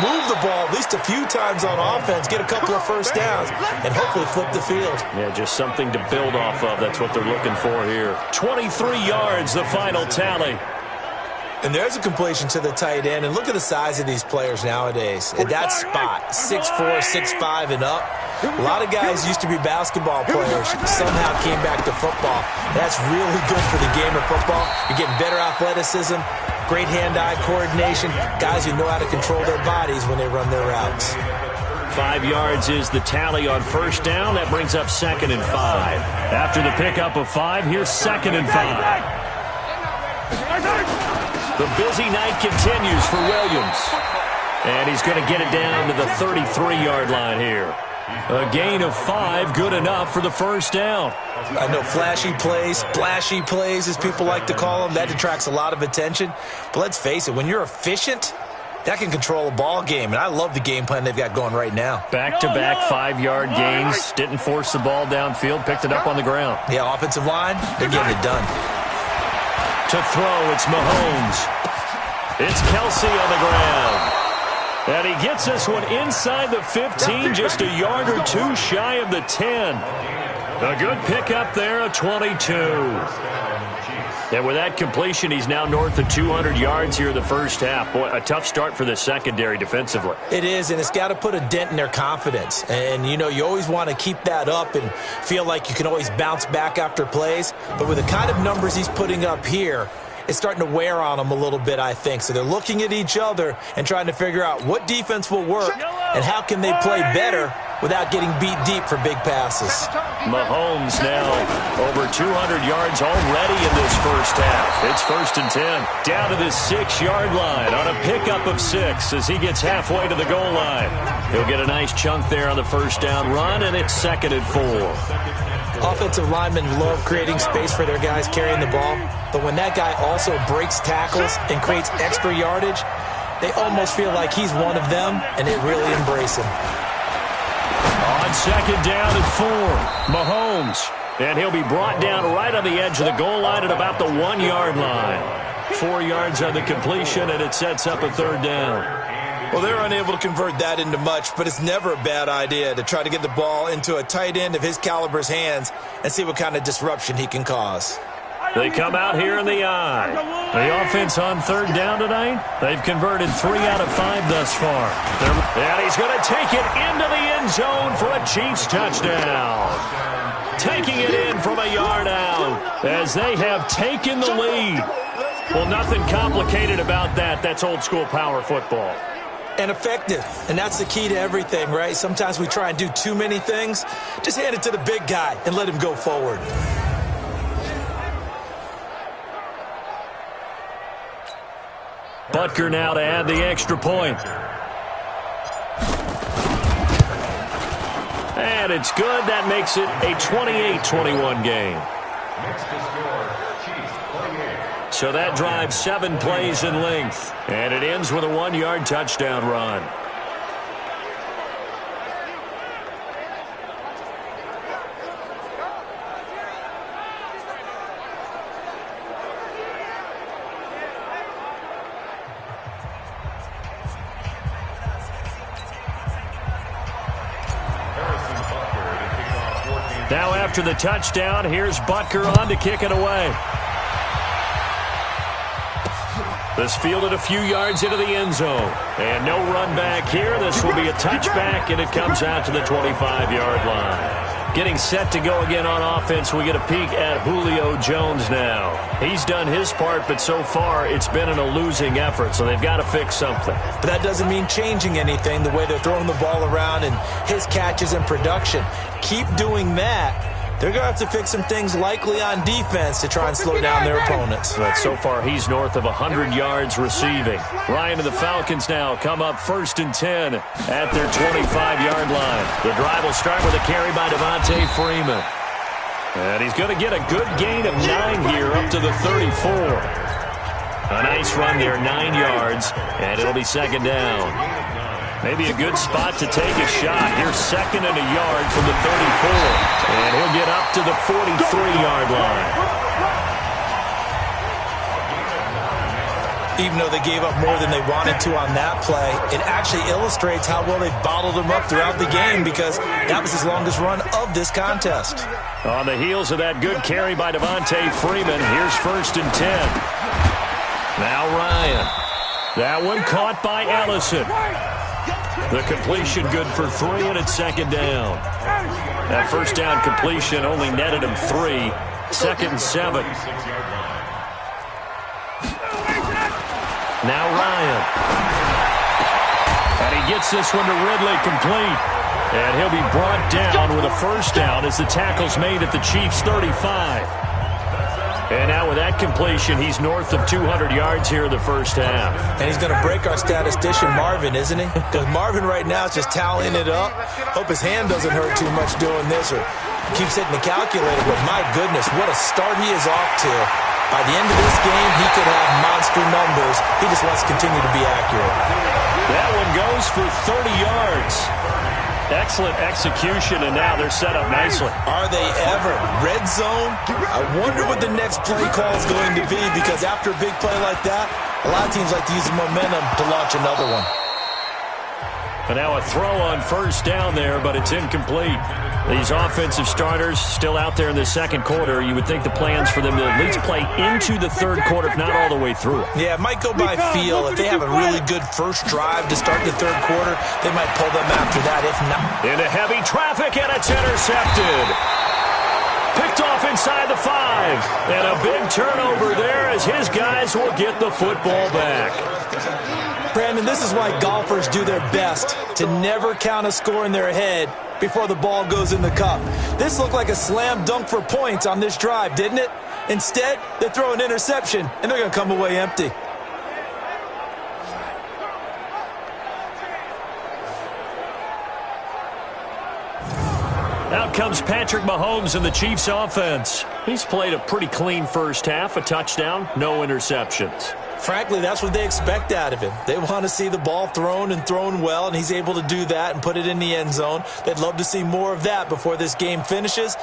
Speaker 3: move the ball at least a few times on offense, get a couple of first downs, and hopefully flip the field.
Speaker 2: Yeah, just something to build off of. That's what they're looking for here. 23 yards, the final tally.
Speaker 3: And there's a completion to the tight end. And look at the size of these players nowadays. At that spot, 6'4", 6'5", and up. A lot of guys used to be basketball players, somehow came back to football. That's really good for the game of football. You're getting better athleticism, great hand-eye coordination, guys who know how to control their bodies when they run their routes.
Speaker 2: 5 yards is the tally on first down. That brings up 2nd and 5. After the pickup of 5, here's 2nd and 5. The busy night continues for Williams. And he's going to get it down to the 33-yard line here. A gain of 5, good enough for the first down.
Speaker 3: I know flashy plays, splashy plays, as people like to call them, that attracts a lot of attention. But let's face it, when you're efficient, that can control a ball game, and I love the game plan they've got going right now.
Speaker 2: Back-to-back 5-yard gains. Didn't force the ball downfield. Picked it up on the ground.
Speaker 3: Yeah, offensive line, they're getting it done.
Speaker 2: To throw, it's Mahomes. It's Kelsey on the ground. And he gets this one inside the 15, just a yard or two shy of the 10. A good pickup there, a 22. And with that completion, he's now north of 200 yards here in the first half. Boy, a tough start for the secondary defensively.
Speaker 3: It is, and it's got to put a dent in their confidence. And, you know, you always want to keep that up and feel like you can always bounce back after plays. But with the kind of numbers he's putting up here, it's starting to wear on them a little bit, I think. So they're looking at each other and trying to figure out what defense will work and how can they play better without getting beat deep for big passes.
Speaker 2: Mahomes now over 200 yards already in this first half. It's 1st and 10. Down to the 6-yard line on a pickup of 6 as he gets halfway to the goal line. He'll get a nice chunk there on the first down run, and it's 2nd and 4.
Speaker 3: Offensive linemen love creating space for their guys carrying the ball, but when that guy also breaks tackles and creates extra yardage, they almost feel like he's one of them, and they really embrace him.
Speaker 2: On 2nd down and 4, Mahomes. And he'll be brought down right on the edge of the goal line at about the 1-yard line. 4 yards on the completion, and it sets up a 3rd down.
Speaker 3: Well, they're unable to convert that into much, but it's never a bad idea to try to get the ball into a tight end of his caliber's hands and see what kind of disruption he can cause.
Speaker 2: They come out here in the eye. The offense on 3rd down tonight, they've converted 3 out of 5 thus far. And he's going to take it into the end zone for a Chiefs touchdown. Taking it in from a yard out as they have taken the lead. Well, nothing complicated about that. That's old-school power football.
Speaker 3: And effective. And that's the key to everything, right? Sometimes we try and do too many things. Just hand it to the big guy and let him go forward.
Speaker 2: Butker now to add the extra point. And it's good. That makes it a 28-21 game.
Speaker 5: Next to score, Chiefs 28.
Speaker 2: So that drives 7 plays in length. And it ends with a 1-yard touchdown run. Now after the touchdown, here's Butker on to kick it away. This fielded a few yards into the end zone. And no run back here. This will be a touchback, and it comes out to the 25-yard line. Getting set to go again on offense, we get a peek at Julio Jones now. He's done his part, but so far it's been in a losing effort, so they've got to fix something.
Speaker 3: But that doesn't mean changing anything, the way they're throwing the ball around and his catches and production. Keep doing that. They're going to have to fix some things likely on defense to try and slow down their opponents.
Speaker 2: But so far, he's north of 100 yards receiving. Ryan and the Falcons now come up 1st and 10 at their 25-yard line. The drive will start with a carry by Devontae Freeman. And he's going to get a good gain of 9 here up to the 34. A nice run there, 9 yards, and it'll be 2nd down. Maybe a good spot to take a shot. Here's 2nd and a yard from the 34. And he'll get up to the 43-yard line.
Speaker 3: Even though they gave up more than they wanted to on that play, it actually illustrates how well they've bottled them up throughout the game, because that was his longest run of this contest.
Speaker 2: On the heels of that good carry by Devontae Freeman, here's 1st and 10. Now Ryan. That one caught by Ellison. The completion good for 3, and it's 2nd down. That first down completion only netted him 3. 2nd and 7. Now Ryan. And he gets this one to Ridley complete. And he'll be brought down with a first down as the tackle's made at the Chiefs' 35. And now with that completion, he's north of 200 yards here in the first half.
Speaker 3: And he's going to break our statistician Marvin, isn't he? Because Marvin right now is just tallying it up. Hope his hand doesn't hurt too much doing this or keeps hitting the calculator. But my goodness, what a start he is off to. By the end of this game, he could have monster numbers. He just wants to continue to be accurate.
Speaker 2: That one goes for 30 yards. Excellent execution, and now they're set up nicely.
Speaker 3: Are they ever? Red zone? I wonder what the next play call is going to be, because after a big play like that, a lot of teams like to use the momentum to launch another one.
Speaker 2: And now a throw on first down there, but it's incomplete. These offensive starters still out there in the second quarter. You would think the plans for them to at least play into the third quarter, if not all the way through.
Speaker 3: Yeah, it might go by feel. If they have a really good first drive to start the third quarter, they might pull them after that, if not.
Speaker 2: Into heavy traffic, and it's intercepted. Picked off inside the 5. And a big turnover there as his guys will get the football back.
Speaker 3: Brandon, this is why golfers do their best to never count a score in their head before the ball goes in the cup. This looked like a slam dunk for points on this drive, didn't it? Instead, they throw an interception, and they're going to come away empty.
Speaker 2: Out comes Patrick Mahomes in the Chiefs offense. He's played a pretty clean first half, a touchdown, no interceptions.
Speaker 3: Frankly, that's what they expect out of him. They want to see the ball thrown and thrown well, and he's able to do that and put it in the end zone. They'd love to see more of that before this game finishes.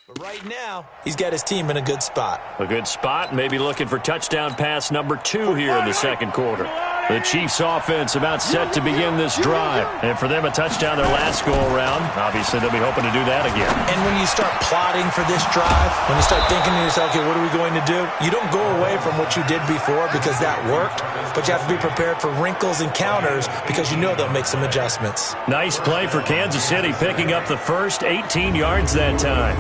Speaker 3: But right now, he's got his team in a good spot.
Speaker 2: A good spot, maybe looking for touchdown pass number 2 here in the second quarter. The Chiefs offense about set to begin this drive. And for them, a touchdown their last go-around. Obviously, they'll be hoping to do that again.
Speaker 3: And when you start plotting for this drive, when you start thinking to yourself, okay, what are we going to do? You don't go away from what you did before because that worked, but you have to be prepared for wrinkles and counters because you know they'll make some adjustments.
Speaker 2: Nice play for Kansas City, picking up the first 18 yards that time.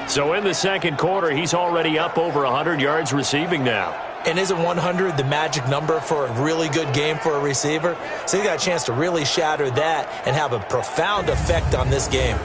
Speaker 2: So in the second quarter, he's already up over 100 yards receiving now.
Speaker 3: And isn't 100 the magic number for a really good game for a receiver? So he got a chance to really shatter that and have a profound effect on this game.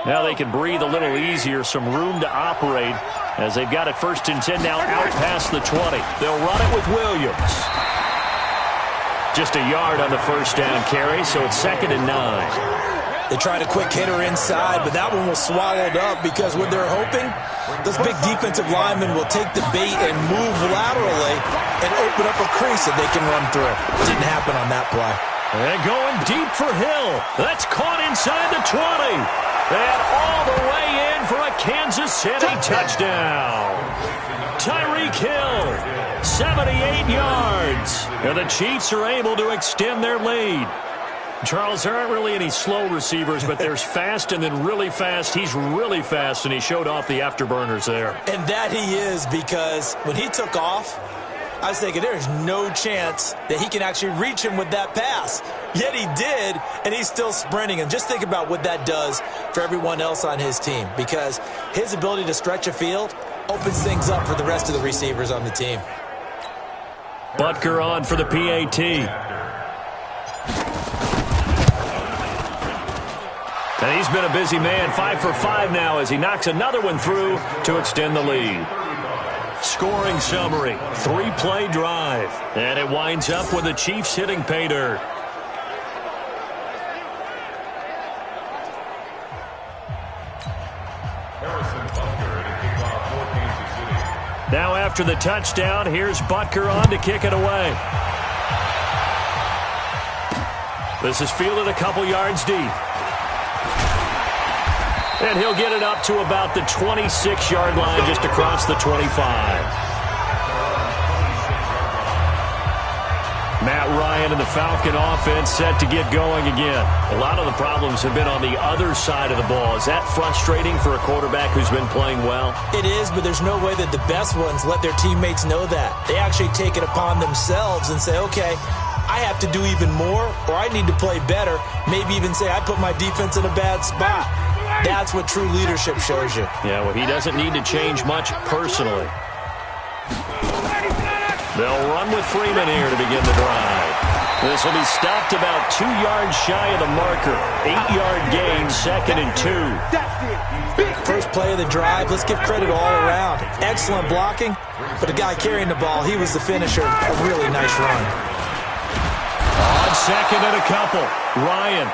Speaker 2: Now they can breathe a little easier, some room to operate as they've got it 1st and 10 now out past the 20. They'll run it with Williams. Just a yard on the first down carry, so it's 2nd and 9.
Speaker 3: They tried a quick hitter inside, but that one was swallowed up because what they're hoping, those big defensive linemen will take the bait and move laterally and open up a crease that they can run through. Didn't happen on that play.
Speaker 2: And going deep for Hill. That's caught inside the 20. And all the way in for a Kansas City touchdown. Tyreek Hill, 78 yards. And the Chiefs are able to extend their lead. Charles, there aren't really any slow receivers, but there's fast and then really fast. He's really fast, and he showed off the afterburners there.
Speaker 3: And that he is, because when he took off, I was thinking there's no chance that he can actually reach him with that pass. Yet he did, and he's still sprinting. And just think about what that does for everyone else on his team, because his ability to stretch a field opens things up for the rest of the receivers on the team.
Speaker 2: Butker on for the PAT. And he's been a busy man, 5 for 5 now as he knocks another one through to extend the lead. Scoring summary, 3-play drive. And it winds up with the Chiefs hitting pay dirt. Now after the touchdown, here's Butker on to kick it away. This is fielded a couple yards deep. And he'll get it up to about the 26-yard line, just across the 25. Matt Ryan and the Falcon offense set to get going again. A lot of the problems have been on the other side of the ball. Is that frustrating for a quarterback who's been playing well?
Speaker 3: It is, but there's no way that the best ones let their teammates know that. They actually take it upon themselves and say, okay, I have to do even more, or I need to play better. Maybe even say I put my defense in a bad spot. That's what true leadership shows you.
Speaker 2: Yeah, well, he doesn't need to change much personally. They'll run with Freeman here to begin the drive. This will be stopped about 2 yards shy of the marker. 8-yard gain, 2nd and 2.
Speaker 3: First play of the drive, let's give credit all around. Excellent blocking, but the guy carrying the ball, he was the finisher. A really nice run.
Speaker 2: On 2nd and a couple, Ryan.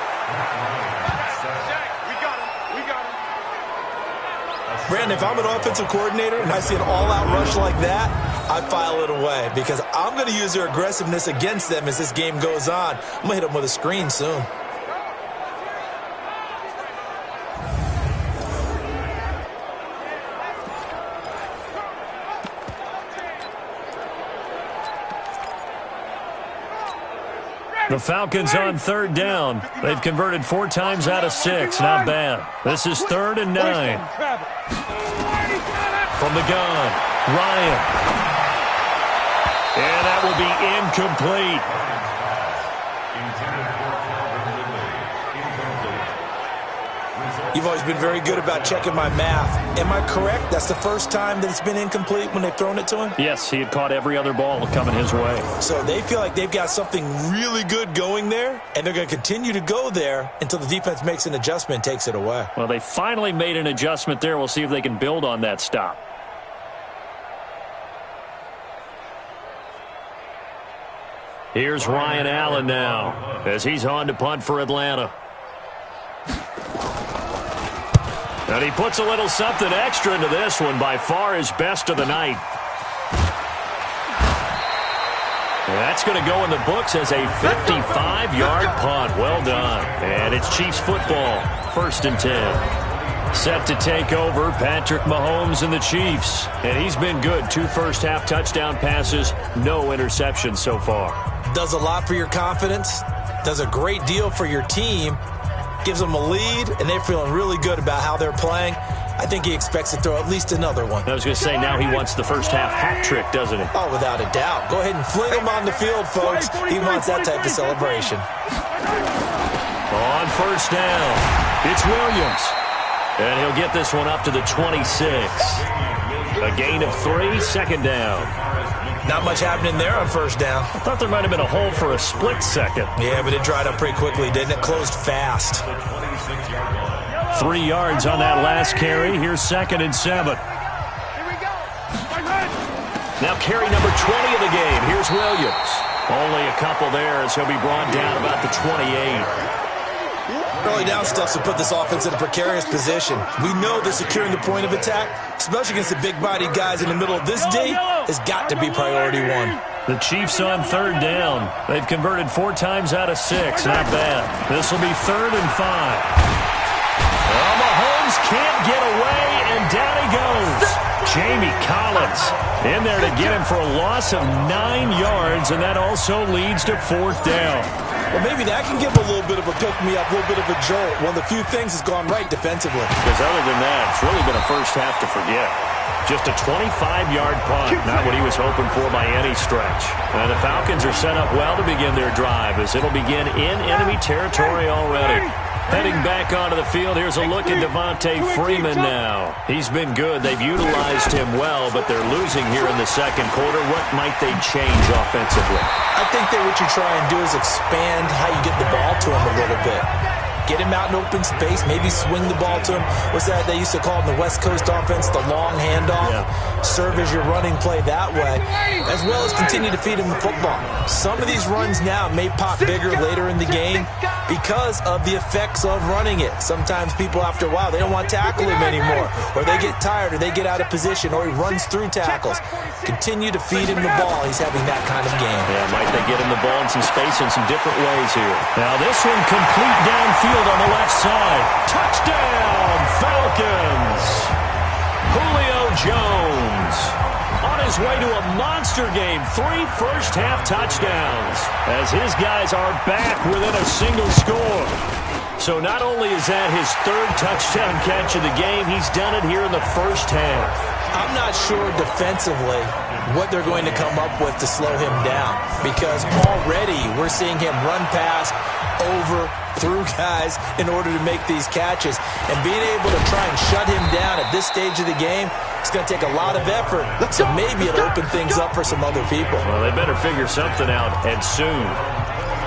Speaker 3: Brandon, if I'm an offensive coordinator and I see an all-out rush like that, I file it away because I'm going to use their aggressiveness against them as this game goes on. I'm going to hit them with a screen soon.
Speaker 2: The Falcons on 3rd down. They've converted 4 times out of 6. Not bad. This is 3rd and 9. From the gun, Ryan. And that will be incomplete.
Speaker 3: You've always been very good about checking my math. Am I correct? That's the first time that it's been incomplete when they've thrown it to him?
Speaker 2: Yes, he had caught every other ball coming his way.
Speaker 3: So they feel like they've got something really good going there, and they're going to continue to go there until the defense makes an adjustment and takes it away.
Speaker 2: Well, they finally made an adjustment there. We'll see if they can build on that stop. Here's Ryan Allen now as he's on to punt for Atlanta. And he puts a little something extra into this one, by far his best of the night. And that's going to go in the books as a 55-yard punt. Well done. And it's Chiefs football, 1st and 10. Set to take over, Patrick Mahomes and the Chiefs. And he's been good. 2 first-half touchdown passes, no interceptions so far.
Speaker 3: Does a lot for your confidence, does a great deal for your team, gives them a lead, and they're feeling really good about how they're playing. I think he expects to throw at least another one.
Speaker 2: I was going to say, now he wants the first-half hat trick, doesn't he?
Speaker 3: Oh, without a doubt. Go ahead and fling him on the field, folks. He wants that type of celebration.
Speaker 2: On 1st down, it's Williams. And he'll get this one up to the 26. A gain of 3, 2nd down.
Speaker 3: Not much happening there on 1st down.
Speaker 2: I thought there might have been a hole for a split second.
Speaker 3: Yeah, but it dried up pretty quickly, didn't it? Closed fast.
Speaker 2: 3 yards on that last carry. Here's 2nd and 7. Now carry number 20 of the game. Here's Williams. Only a couple there as he'll be brought down about the 28.
Speaker 3: Early down stuff to put this offense in a precarious position. We know that securing the point of attack, especially against the big-bodied guys in the middle of this D, has got to be priority 1.
Speaker 2: The Chiefs on 3rd down. They've converted 4 times out of 6. Not bad. This will be 3rd and 5. Well, Mahomes can't get away, and down he goes. Jamie Collins in there to get him for a loss of 9 yards, and that also leads to 4th down.
Speaker 3: Well, maybe that can give him a little bit of a pick-me-up, a little bit of a jolt. One of the few things that's gone right defensively.
Speaker 2: Because other than that, it's really been a first half to forget. Just a 25-yard punt, not what he was hoping for by any stretch. And the Falcons are set up well to begin their drive as it'll begin in enemy territory already. Heading back onto the field, here's a look at Devontae Freeman now. He's been good. They've utilized him well, but they're losing here in the 2nd quarter. What might they change offensively?
Speaker 3: I think that what you try and do is expand how you get the ball to him a little bit. Get him out in open space, maybe swing the ball to him. What's that they used to call in the West Coast offense, the long handoff? Yeah. Serve as your running play that way, as well as continue to feed him the football. Some of these runs now may pop bigger later in the game because of the effects of running it. Sometimes people, after a while, they don't want to tackle him anymore, or they get tired, or they get out of position, or he runs through tackles. Continue to feed him the ball. He's having that kind of game.
Speaker 2: Yeah, might they get him the ball in some space in some different ways here. Now this one complete downfield on the left side. Touchdown, Falcons! Julio Jones on his way to a monster game. 3 first-half touchdowns as his guys are back within a single score. So not only is that his 3rd touchdown catch of the game, he's done it here in the first half.
Speaker 3: I'm not sure defensively what they're going to come up with to slow him down, because already we're seeing him run past, over, through guys in order to make these catches. And being able to try and shut him down at this stage of the game, it's going to take a lot of effort. So maybe it'll open things up for some other people.
Speaker 2: Well, they better figure something out, and soon.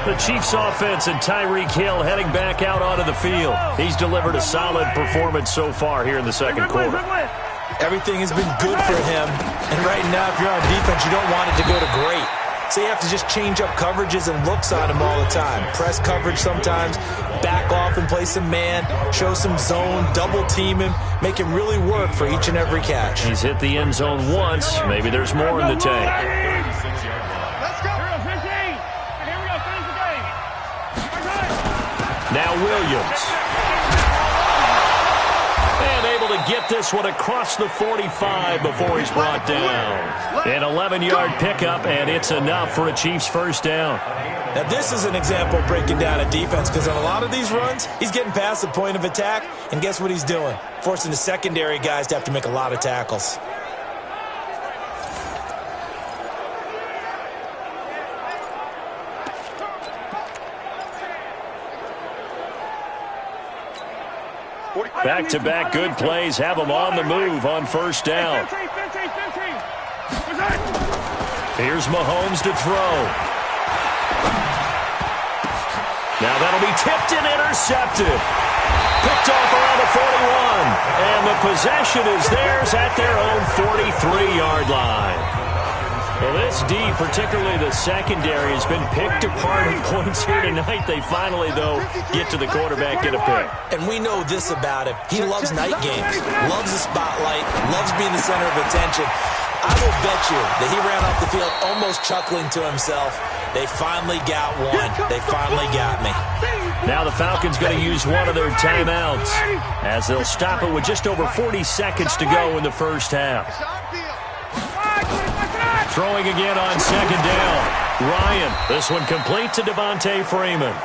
Speaker 2: The Chiefs offense and Tyreek Hill heading back out onto the field. He's delivered a solid performance so far here in the second quarter.
Speaker 3: Everything has been good for him. And right now, if you're on defense, you don't want it to go to great. So you have to just change up coverages and looks on him all the time. Press coverage sometimes, back off and play some man, show some zone, double team him, make him really work for each and every catch.
Speaker 2: He's hit the end zone once. Maybe there's more in the tank.
Speaker 4: Let's go. Here we go. Finish the game.
Speaker 2: Now Williams. And able to get this one across the 45 before he's brought down. An 11-yard pickup, and it's enough for a Chiefs first down.
Speaker 3: Now this is an example of breaking down a defense, because on a lot of these runs, he's getting past the point of attack, and guess what he's doing? Forcing the secondary guys to have to make a lot of tackles.
Speaker 2: Back-to-back good plays have them on the move on first down. Here's Mahomes to throw. Now that'll be tipped and intercepted. Picked off around the 41. And the possession is theirs at their own 43-yard line. Well, this D, particularly the secondary, has been picked apart at points here tonight. They finally, though, get to the quarterback, get a pick.
Speaker 3: And we know this about him. He loves night games, loves the spotlight, loves being the center of attention. I will bet you that he ran off the field almost chuckling to himself. They finally got one. They finally got me.
Speaker 2: Now the Falcons going to use one of their timeouts as they'll stop it with just over 40 seconds to go in the first half. Throwing again on second down. Ryan, this one complete to Devontae Freeman.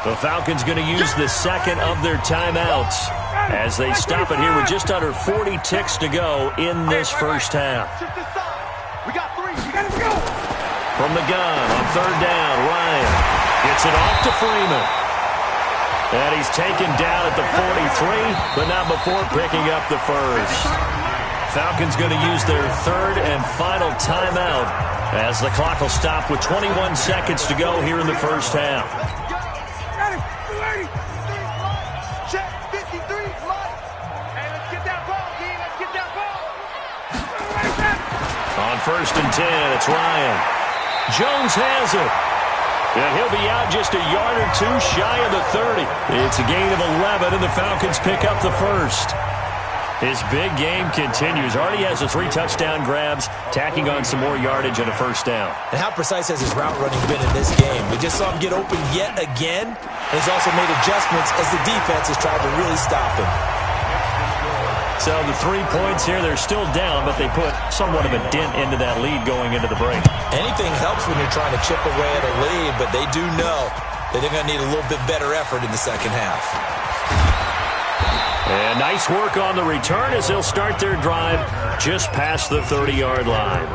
Speaker 2: The Falcons going to use the second of their timeouts as they stop it here with just under 40 ticks to go in this first half. From the gun on third down, Ryan gets it off to Freeman. And he's taken down at the 43, but not before picking up the first. Falcons going to use their third and final timeout as the clock will stop with 21 seconds to go here in the first half. On first and 10, it's Ryan. Jones has it. And he'll be out just a yard or two shy of the 30. It's a gain of 11, and the Falcons pick up the first. His big game continues. Already has the 3 touchdown grabs, tacking on some more yardage and a first down.
Speaker 3: And how precise has his route running been in this game? We just saw him get open yet again. And he's also made adjustments as the defense has tried to really stop him.
Speaker 2: So the 3 points here, they're still down, but they put somewhat of a dent into that lead going into the break.
Speaker 3: Anything helps when you're trying to chip away at a lead, but they do know that they're going to need a little bit better effort in the second half.
Speaker 2: And nice work on the return as they'll start their drive just past the 30-yard line.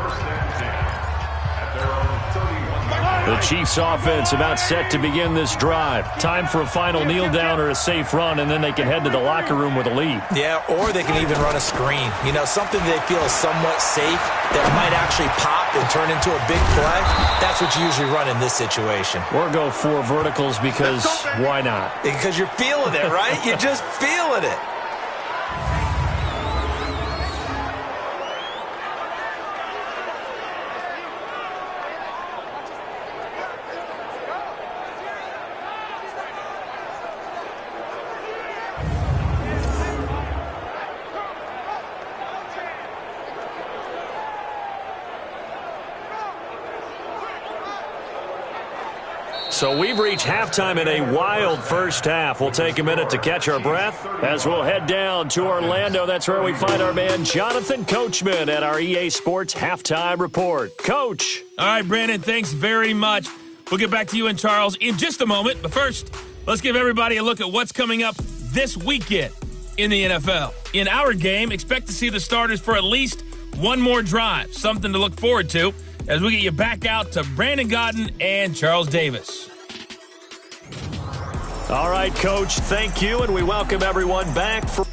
Speaker 2: The Chiefs offense about set to begin this drive. Time for a final kneel down or a safe run, and then they can head to the locker room with a lead.
Speaker 3: Yeah, or they can even run a screen. You know, something they feel is somewhat safe that might actually pop and turn into a big play. That's what you usually run in this situation.
Speaker 2: Or go 4 verticals because why not?
Speaker 3: Because you're feeling it, right? You're just feeling it.
Speaker 2: So we've reached halftime in a wild first half. We'll take a minute to catch our breath as we'll head down to Orlando. That's where we find our man Jonathan Coachman at our EA Sports Halftime Report. Coach.
Speaker 1: All right, Brandon, thanks very much. We'll get back to you and Charles in just a moment. But first, let's give everybody a look at what's coming up this weekend in the NFL. In our game, expect to see the starters for at least one more drive. Something to look forward to as we get you back out to Brandon Godden and Charles Davis.
Speaker 2: All right, Coach, thank you, and we welcome everyone back for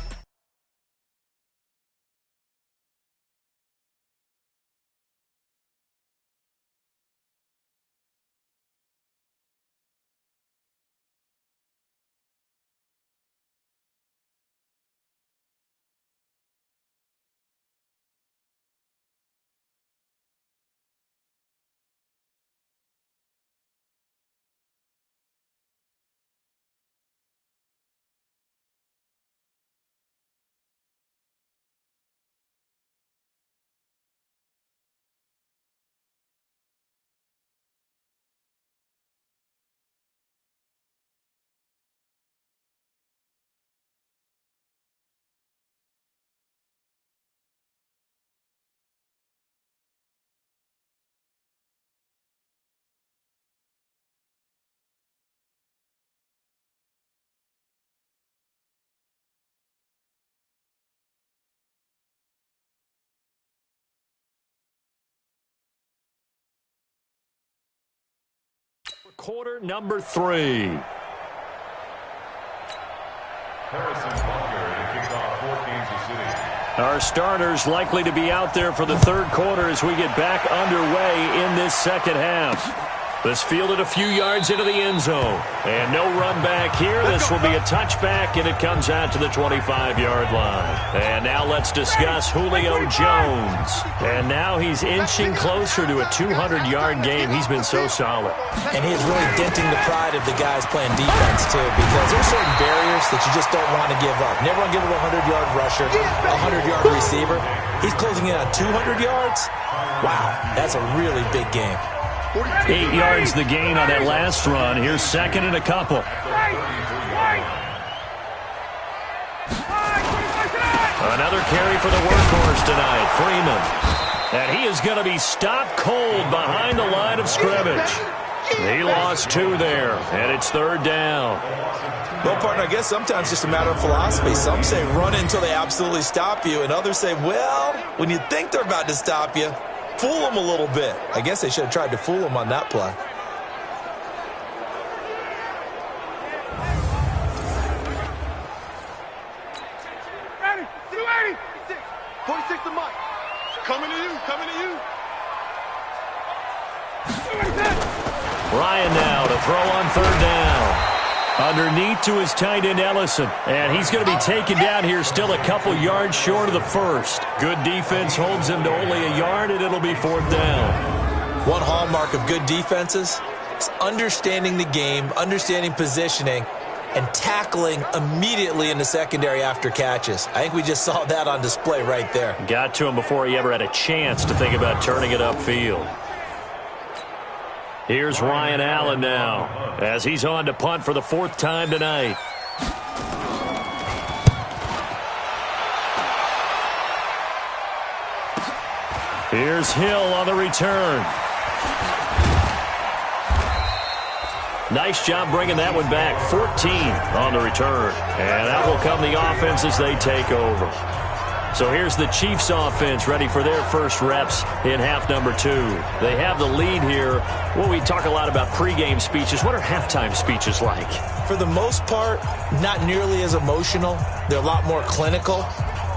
Speaker 2: quarter number 3.
Speaker 5: Harrison Butker to kick off for Kansas City.
Speaker 2: Our starters likely to be out there for the third quarter as we get back underway in this second half. This fielded a few yards into the end zone. And no run back here. This will be a touchback, and it comes out to the 25-yard line. And now let's discuss Julio Jones. And now he's inching closer to a 200-yard game. He's been so solid.
Speaker 3: And he is really denting the pride of the guys playing defense, too, because there's certain barriers that you just don't want to give up. Never want to give up a 100-yard rusher, a 100-yard receiver. He's closing in on 200 yards. Wow, that's a really big game.
Speaker 2: 8 yards the gain on that last run. Here's second and a couple. Another carry for the workhorse tonight, Freeman. And he is going to be stopped cold behind the line of scrimmage. He lost 2 there, and it's third down.
Speaker 3: Well, partner, I guess sometimes it's just a matter of philosophy. Some say run until they absolutely stop you, and others say, well, when you think they're about to stop you, fool them a little bit. I guess they should have tried to fool them on that play.
Speaker 4: Ready, 280, 46 to Mike. Coming to you, coming to you.
Speaker 2: Ryan now to throw on third down. Underneath to his tight end, Ellison. And he's going to be taken down here still a couple yards short of the first. Good defense holds him to only a yard, and it'll be fourth down.
Speaker 3: One hallmark of good defenses is understanding the game, understanding positioning, and tackling immediately in the secondary after catches. I think we just saw that on display right there.
Speaker 2: Got to him before he ever had a chance to think about turning it upfield. Here's Ryan Allen now as he's on to punt for the 4th time tonight. Here's Hill on the return. Nice job bringing that one back. 14 on the return. And that will come the offense as they take over. So here's the Chiefs offense ready for their first reps in half number 2. They have the lead here. Well, we talk a lot about pregame speeches. What are halftime speeches like?
Speaker 3: For the most part, not nearly as emotional. They're a lot more clinical.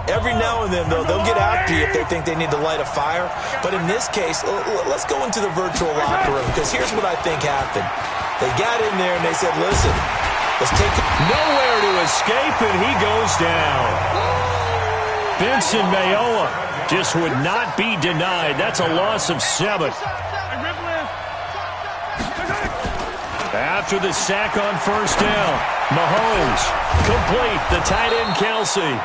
Speaker 3: Every now and then, though, they'll get after you if they think they need to light a fire. But in this case, let's go into the virtual locker room, because here's what I think happened. They got in there and they said, listen, let's take it.
Speaker 2: Nowhere to escape, and he goes down. Vincent Mayowa just would not be denied. That's a loss of 7. After the sack on first down, Mahomes complete, the tight end Kelsey.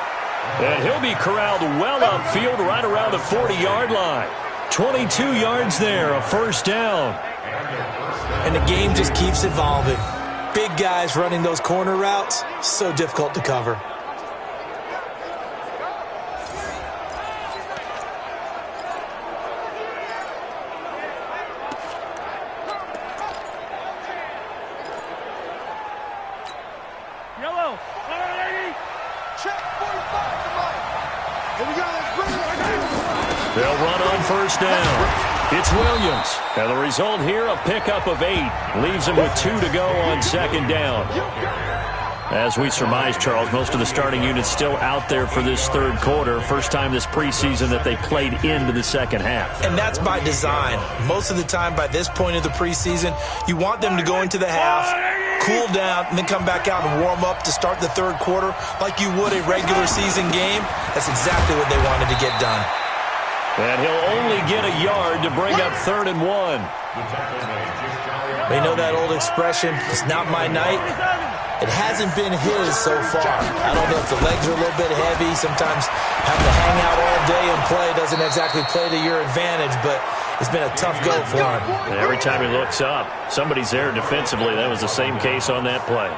Speaker 2: And he'll be corralled well upfield right around the 40-yard line. 22 yards there, a first down.
Speaker 3: And the game just keeps evolving. Big guys running those corner routes, so difficult to cover.
Speaker 4: Yellow. Check 45 to Mike. Here we go. Let's bring it.
Speaker 2: They'll run on first down. It's Williams. And the result here, a pickup of 8. Leaves him with 2 to go on second down. As we surmise, Charles, most of the starting units still out there for this third quarter. First time this preseason that they played into the second half.
Speaker 3: And that's by design. Most of the time by this point of the preseason, you want them to go into the half, cool down, and then come back out and warm up to start the third quarter like you would a regular season game. That's exactly what they wanted to get done.
Speaker 2: And he'll only get a yard to bring up 3rd and 1.
Speaker 3: They know that old expression, it's not my night. It hasn't been his so far. I don't know if the legs are a little bit heavy. Sometimes having to hang out all day and play doesn't exactly play to your advantage, but it's been a tough go for him.
Speaker 2: And every time he looks up, somebody's there defensively. That was the same case on that play.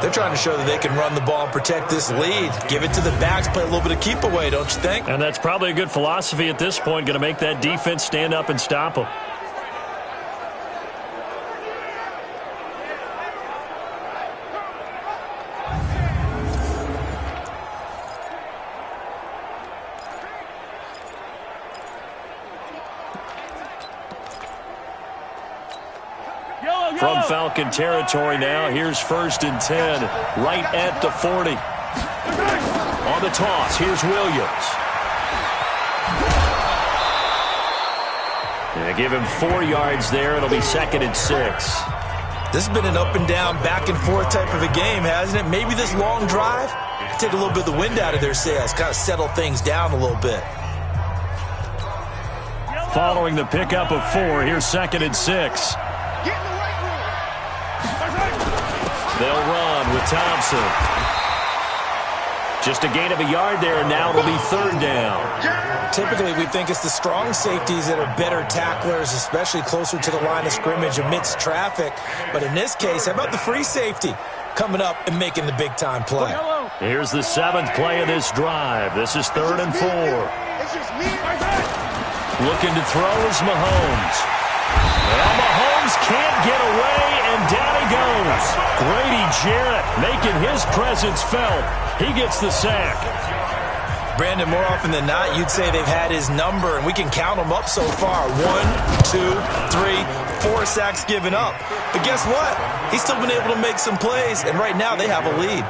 Speaker 3: They're trying to show that they can run the ball and protect this lead. Give it to the backs, play a little bit of keep away, don't you think?
Speaker 2: And that's probably a good philosophy at this point, going to make that defense stand up and stop them. From Falcon territory now, here's 1st and 10, right at the 40. On the toss, here's Williams. They give him 4 yards there. It'll be 2nd and 6.
Speaker 3: This has been an up and down, back and forth type of a game, hasn't it? Maybe this long drive take a little bit of the wind out of their sails, kind of settle things down a little bit.
Speaker 2: Following the pickup of 4, here's 2nd and 6. They'll run with Thompson. Just a gain of a yard there, and now it'll be 3rd down.
Speaker 3: Typically, we think it's the strong safeties that are better tacklers, especially closer to the line of scrimmage amidst traffic. But in this case, how about the free safety coming up and making the big-time play?
Speaker 2: Here's the 7th play of this drive. This is 3rd and 4. Looking to throw is Mahomes. Well, Mahomes can't get away, and down he goes. Grady Jarrett making his presence felt. He gets the sack.
Speaker 3: Brandon, more often than not, you'd say they've had his number, and we can count them up so far. 1, 2, 3, 4 sacks given up. But guess what? He's still been able to make some plays, and right now they have a lead.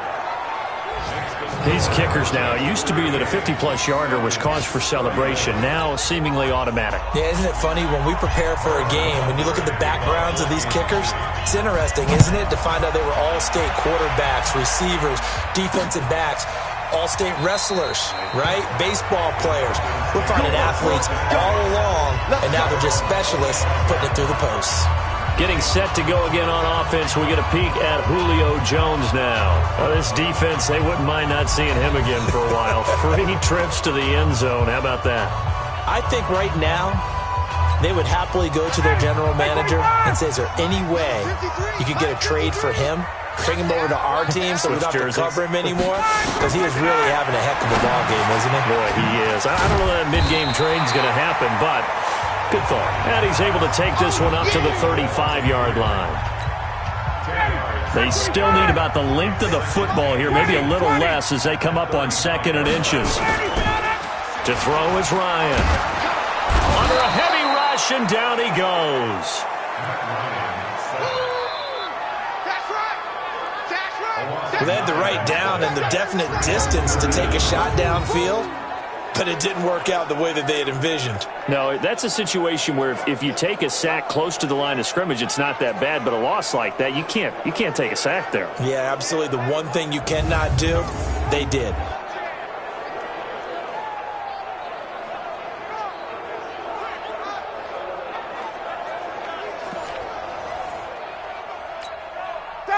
Speaker 2: These kickers now, it used to be that a 50-plus yarder was cause for celebration. Now, seemingly automatic.
Speaker 3: Yeah, isn't it funny? When we prepare for a game, when you look at the backgrounds of these kickers, it's interesting, isn't it, to find out they were all-state quarterbacks, receivers, defensive backs, all-state wrestlers, right? Baseball players. We're finding athletes all along, and now they're just specialists putting it through the posts.
Speaker 2: Getting set to go again on offense. We get a peek at Julio Jones now. This defense, they wouldn't mind not seeing him again for a while. 3 trips to the end zone. How about that?
Speaker 3: I think right now they would happily go to their general manager and say, is there any way you could get a trade for him? Bring him over to our team so we don't have to cover him anymore? Because he is really having a heck of a ball game, isn't he?
Speaker 2: Boy, he is. I don't know that mid-game trade's going to happen, but good thought. And he's able to take this one up to the 35-yard line. They still need about the length of the football here, maybe a little less as they come up on 2nd and inches. To throw is Ryan. Under a heavy rush, and down he goes.
Speaker 3: Well, they had the right down and the definite distance to take a shot downfield, but it didn't work out the way that they had envisioned.
Speaker 2: No, that's a situation where if you take a sack close to the line of scrimmage, it's not that bad, but a loss like that, you can't take a sack there.
Speaker 3: Yeah, absolutely. The one thing you cannot do, they did.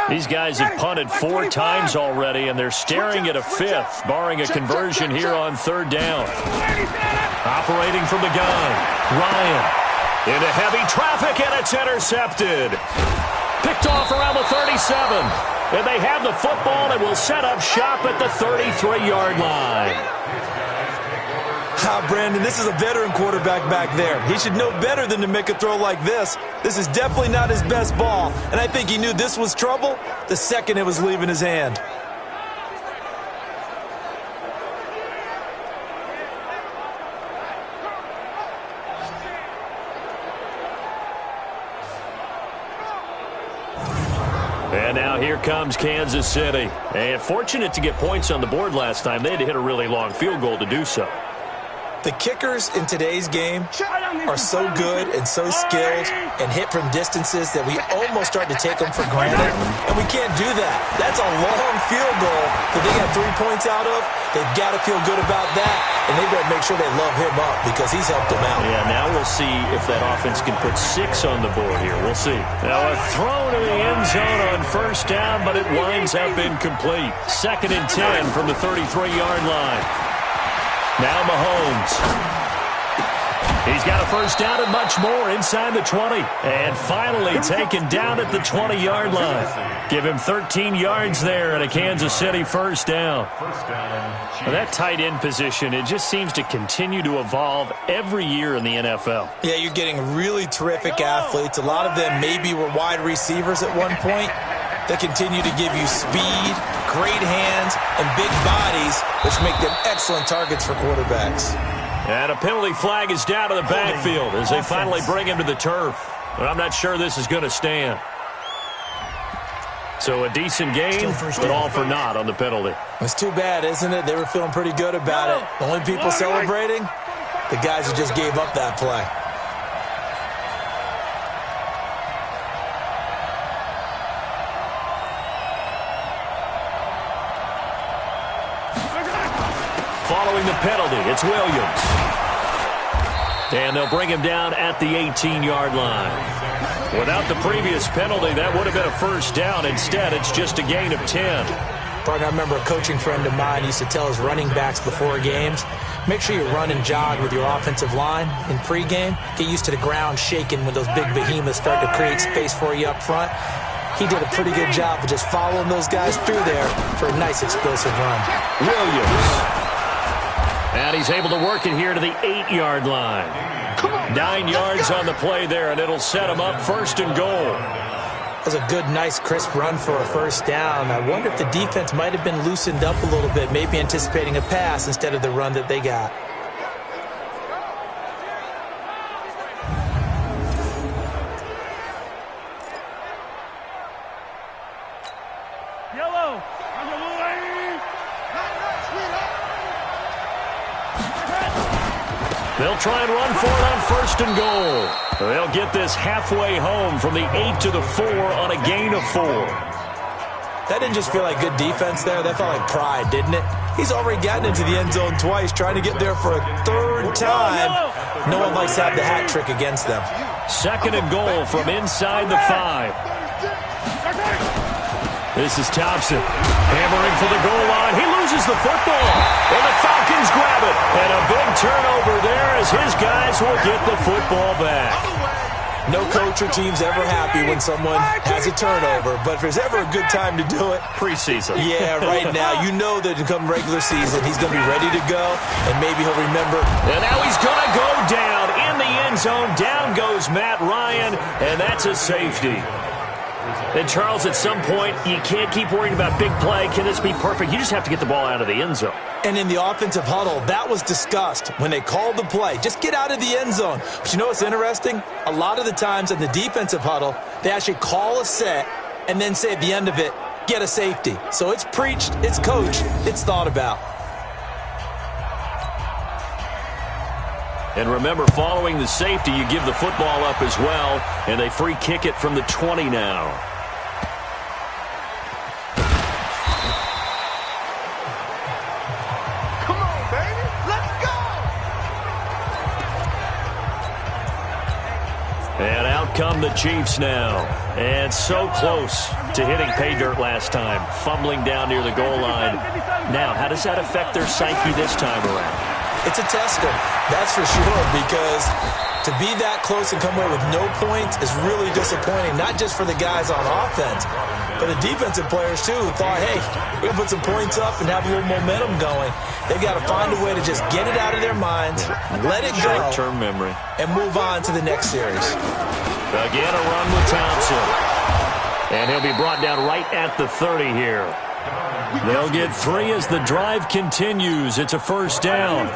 Speaker 2: These guys have punted 4 times already, and they're staring at a 5th, barring a conversion here on 3rd down. Operating from the gun, Ryan. Into heavy traffic, and it's intercepted. Picked off around the 37. And they have the football and will set up shop at the 33-yard line.
Speaker 3: Brandon, this is a veteran quarterback back there. He should know better than to make a throw like this. This is definitely not his best ball, and I think he knew this was trouble the second it was leaving his hand.
Speaker 2: And now here comes Kansas City. And fortunate to get points on the board last time. They had to hit a really long field goal to do so.
Speaker 3: The kickers in today's game are so good and so skilled and hit from distances that we almost start to take them for granted, and we can't do that. That's a long field goal that they got 3 points out of. They've got to feel good about that, and they better make sure they love him up because he's helped them out.
Speaker 2: Yeah, now we'll see if that offense can put 6 on the board here. We'll see. Now a throw to the end zone on 1st down, but it winds up incomplete. 2nd and 10 from the 33-yard line. Now Mahomes. He's got a 1st down and much more inside the 20. And finally taken down at the 20-yard line. Give him 13 yards there and a Kansas City 1st down. Well, that tight end position, it just seems to continue to evolve every year in the NFL.
Speaker 3: Yeah, you're getting really terrific athletes. A lot of them maybe were wide receivers at one point. They continue to give you speed, great hands, and big bodies, which make them excellent targets for quarterbacks.
Speaker 2: And a penalty flag is down to the backfield as they finally bring him to the turf. But I'm not sure this is going to stand. So a decent game, but all for naught on the penalty.
Speaker 3: It's too bad, isn't it? They were feeling pretty good about it. The only people celebrating, the guys who just gave up that play.
Speaker 2: Following the penalty, it's Williams. And they'll bring him down at the 18-yard line. Without the previous penalty, that would have been a 1st down. Instead, it's just a gain of 10.
Speaker 3: Partner, I remember a coaching friend of mine used to tell his running backs before games, make sure you run and jog with your offensive line in pregame. Get used to the ground shaking when those big behemoths start to create space for you up front. He did a pretty good job of just following those guys through there for a nice explosive run.
Speaker 2: Williams. And he's able to work it here to the 8-yard line. 9 yards on the play there, and it'll set him up 1st and goal.
Speaker 3: That's a good, nice, crisp run for a 1st down. I wonder if the defense might have been loosened up a little bit, maybe anticipating a pass instead of the run that they got.
Speaker 4: Yellow.
Speaker 2: They'll try and run for it on 1st and goal. They'll get this halfway home from the 8 to the 4 on a gain of 4.
Speaker 3: That didn't just feel like good defense there. That felt like pride, didn't it? He's already gotten into the end zone twice, trying to get there for a 3rd time. No one likes to have the hat trick against them. 2nd
Speaker 2: and goal from inside the 5. This is Thompson, hammering for the goal line. He loses the football, and the Falcons grab it. And a big turnover there as his guys will get the football back.
Speaker 3: No coach or team's ever happy when someone has a turnover, but if there's ever a good time to do it,
Speaker 2: preseason.
Speaker 3: Yeah, right now. You know that come regular season, he's going to be ready to go, and maybe he'll remember.
Speaker 2: And now he's going to go down in the end zone. Down goes Matt Ryan, and that's a safety. And, Charles, at some point, you can't keep worrying about big play. Can this be perfect? You just have to get the ball out of the end zone.
Speaker 3: And in the offensive huddle, that was discussed when they called the play. Just get out of the end zone. But you know what's interesting? A lot of the times in the defensive huddle, they actually call a set and then say at the end of it, get a safety. So it's preached, it's coached, it's thought about.
Speaker 2: And remember, following the safety, you give the football up as well, and they free kick it from the 20 now.
Speaker 4: Come on, baby. Let's go.
Speaker 2: And out come the Chiefs now. And so close to hitting pay dirt last time, fumbling down near the goal line. Now, how does that affect their psyche this time around?
Speaker 3: It's a tester, that's for sure, because to be that close and come away with no points is really disappointing, not just for the guys on offense, but the defensive players, too, who thought, hey, we're going to put some points up and have a little momentum going. They've got to find a way to just get it out of their minds, let it go,
Speaker 2: short-term memory,
Speaker 3: and move on to the next series.
Speaker 2: Again, a run with Thompson. And he'll be brought down right at the 30 here. They'll get 3 as the drive continues. It's a first down.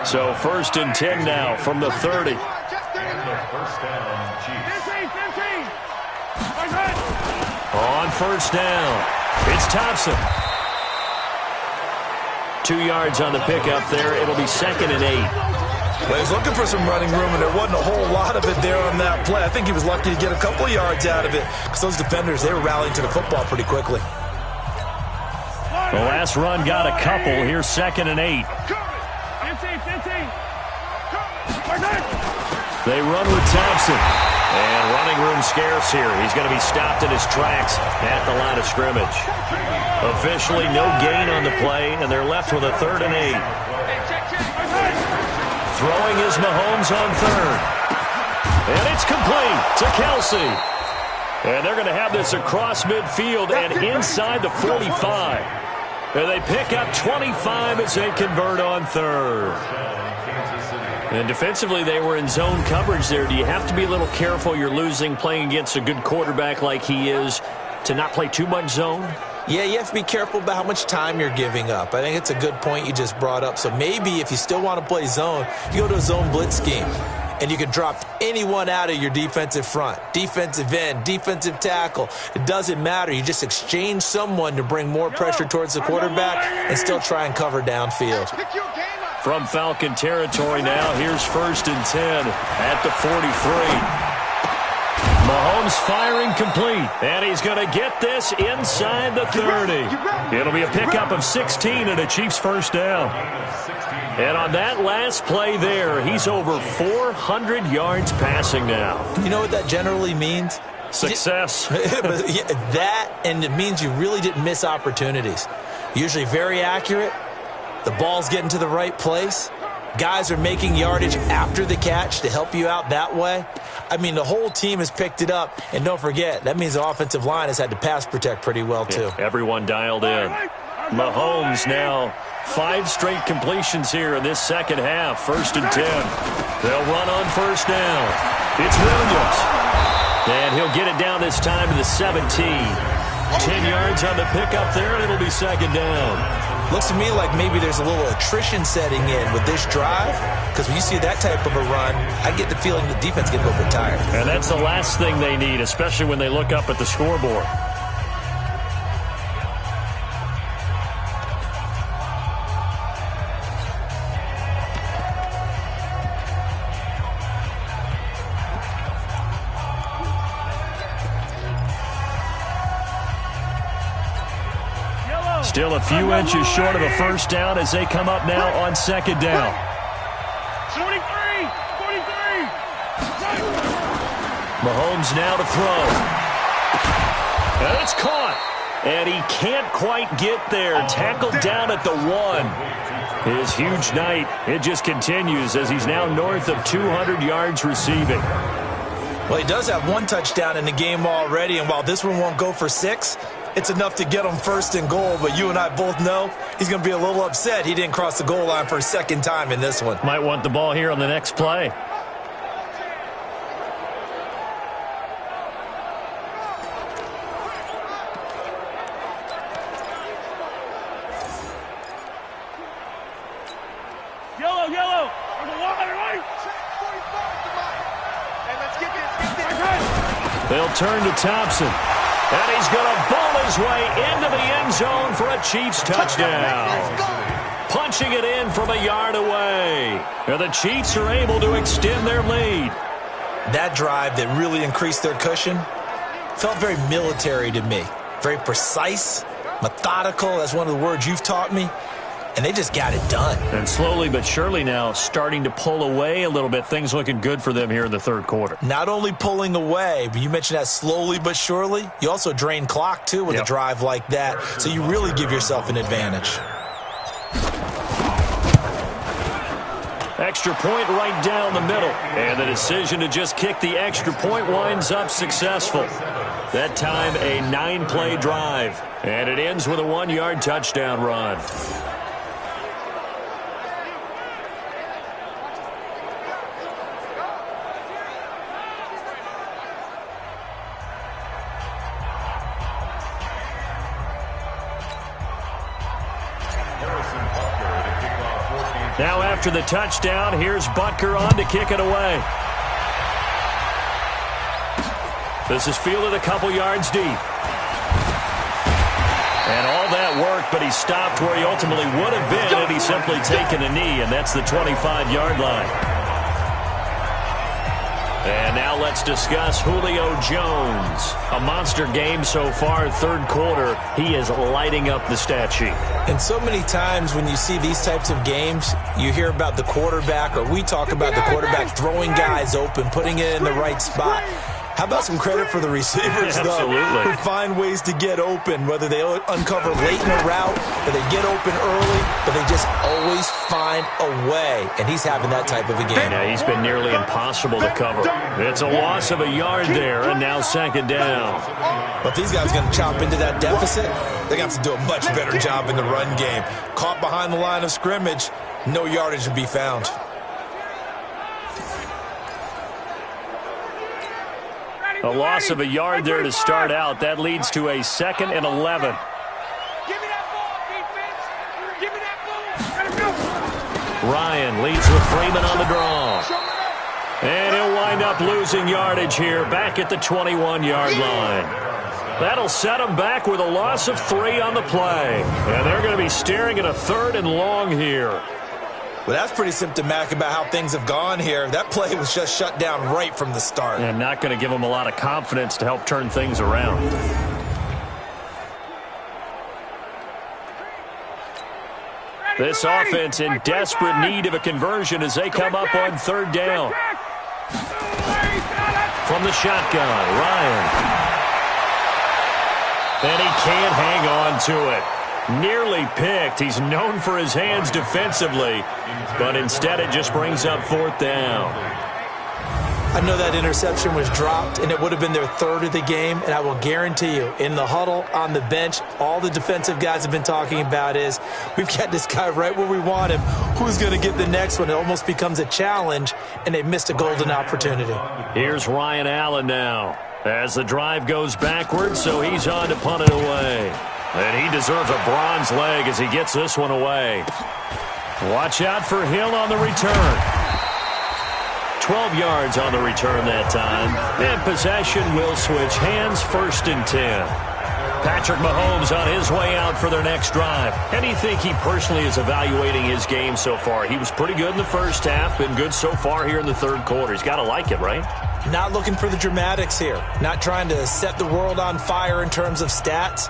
Speaker 2: So 1st and 10 now from the 30.
Speaker 5: And the first down, Chiefs.
Speaker 2: On first down, it's Thompson. 2 yards on the pickup there. It'll be 2nd and 8.
Speaker 3: Well, he's looking for some running room, and there wasn't a whole lot of it there on that play. I think he was lucky to get a couple of yards out of it because those defenders, they were rallying to the football pretty quickly.
Speaker 2: The last run got a couple. Here's 2nd and 8. They run with Thompson. And running room scarce here. He's going to be stopped in his tracks at the line of scrimmage. Officially no gain on the play, and they're left with a 3rd and 8. Throwing is Mahomes on 3rd. And it's complete to Kelsey. And they're going to have this across midfield and inside the 45. And they pick up 25 as they convert on 3rd. And defensively, they were in zone coverage there. Do you have to be a little careful? You're losing playing against a good quarterback like he is to not play too much zone?
Speaker 3: Yeah, you have to be careful about how much time you're giving up. I think it's a good point you just brought up. So maybe if you still want to play zone, you go to a zone blitz scheme. And you can drop anyone out of your defensive front, defensive end, defensive tackle. It doesn't matter. You just exchange someone to bring more pressure towards the quarterback and still try and cover downfield.
Speaker 2: From Falcon territory now, here's 1st and 10 at the 43. Mahomes firing complete, and he's going to get this inside the 30. It'll be a pickup of 16 and a Chiefs first down. And on that last play there, he's over 400 yards passing now.
Speaker 3: You know what that generally means?
Speaker 2: Success.
Speaker 3: That, and it means you really didn't miss opportunities. Usually very accurate. The ball's getting to the right place. Guys are making yardage after the catch to help you out that way. I mean, the whole team has picked it up. And don't forget, that means the offensive line has had to pass protect pretty well, too.
Speaker 2: Yeah, everyone dialed in. Mahomes now 5 straight completions here in this second half. 1st and 10. They'll run on first down. It's Williams. And he'll get it down this time to the 17. 10 yards on the pickup there, and it'll be 2nd down.
Speaker 3: Looks to me like maybe there's a little attrition setting in with this drive, because when you see that type of a run, I get the feeling the defense gets a little bit tired.
Speaker 2: And that's the last thing they need, especially when they look up at the scoreboard. Still a few inches short of a first down as they come up now on 2nd down.
Speaker 4: 43.
Speaker 2: Mahomes now to throw. And it's caught. And he can't quite get there. Tackled down at the 1. His huge night, it just continues as he's now north of 200 yards receiving.
Speaker 3: Well, he does have 1 touchdown in the game already, and while this one won't go for 6, it's enough to get him 1st and goal, but you and I both know he's going to be a little upset he didn't cross the goal line for a 2nd time in this one.
Speaker 2: Might want the ball here on the next play. They'll turn to Thompson. And he's going to ball his way into the end zone for a Chiefs touchdown. Punching it in from a yard away. And the Chiefs are able to extend their lead.
Speaker 3: That drive that really increased their cushion felt very military to me. Very precise, methodical. That's one of the words you've taught me. And they just got it done.
Speaker 2: And slowly but surely now starting to pull away a little bit. Things looking good for them here in the third quarter.
Speaker 3: Not only pulling away, but you mentioned that slowly but surely. You also drain clock, too, with a drive like that. So you really give yourself an advantage.
Speaker 2: Extra point right down the middle. And the decision to just kick the extra point winds up successful. That time a 9-play drive. And it ends with a 1-yard touchdown run. Now after the touchdown, here's Butker on to kick it away. This is fielded a couple yards deep. And all that worked, but he stopped where he ultimately would have been had he simply taken a knee, and that's the 25-yard line. And now let's discuss Julio Jones. A monster game so far, third quarter. He is lighting up the stat sheet.
Speaker 3: And so many times when you see these types of games, you hear about the quarterback, or we talk about the quarterback throwing guys open, putting it in the right spot. How about some credit for the receivers, though, who find ways to get open, whether they uncover late in a route or they get open early, but they just always find a way. And he's having that type of a game.
Speaker 2: Yeah, he's been nearly impossible to cover. It's a loss of a yard there, and now second down.
Speaker 3: But if these guys are going to chop into that deficit, they're going to have to do a much better job in the run game. Caught behind the line of scrimmage, no yardage to be found.
Speaker 2: A loss of a yard there to start out. That leads to a 2nd and 11.
Speaker 4: Give me that ball, defense. Give me that ball. Let him go.
Speaker 2: Ryan leads with Freeman on the draw. And he'll wind up losing yardage here back at the 21-yard line. That'll set him back with a loss of 3 on the play. And they're going to be staring at a 3rd and long here.
Speaker 3: Well, that's pretty symptomatic about how things have gone here. That play was just shut down right from the start.
Speaker 2: And not going to give them a lot of confidence to help turn things around. This offense in desperate need of a conversion as they come up on 3rd down. From the shotgun, Ryan. And he can't hang on to it. Nearly picked. He's known for his hands defensively, but instead it just brings up 4th down.
Speaker 3: I know that interception was dropped, and it would have been their 3rd of the game, and I will guarantee you, in the huddle, on the bench, all the defensive guys have been talking about is, we've got this guy right where we want him. Who's going to get the next one? It almost becomes a challenge, and they missed a golden opportunity.
Speaker 2: Here's Ryan Allen now, as the drive goes backwards, so he's on to punt it away. And he deserves a bronze leg as he gets this one away. Watch out for Hill on the return. 12 yards on the return that time. And possession will switch hands, 1st and 10. Patrick Mahomes on his way out for their next drive. And you think he personally is evaluating his game so far? He was pretty good in the first half, been good so far here in the third quarter. He's got to like it, right?
Speaker 3: Not looking for the dramatics here. Not trying to set the world on fire in terms of stats.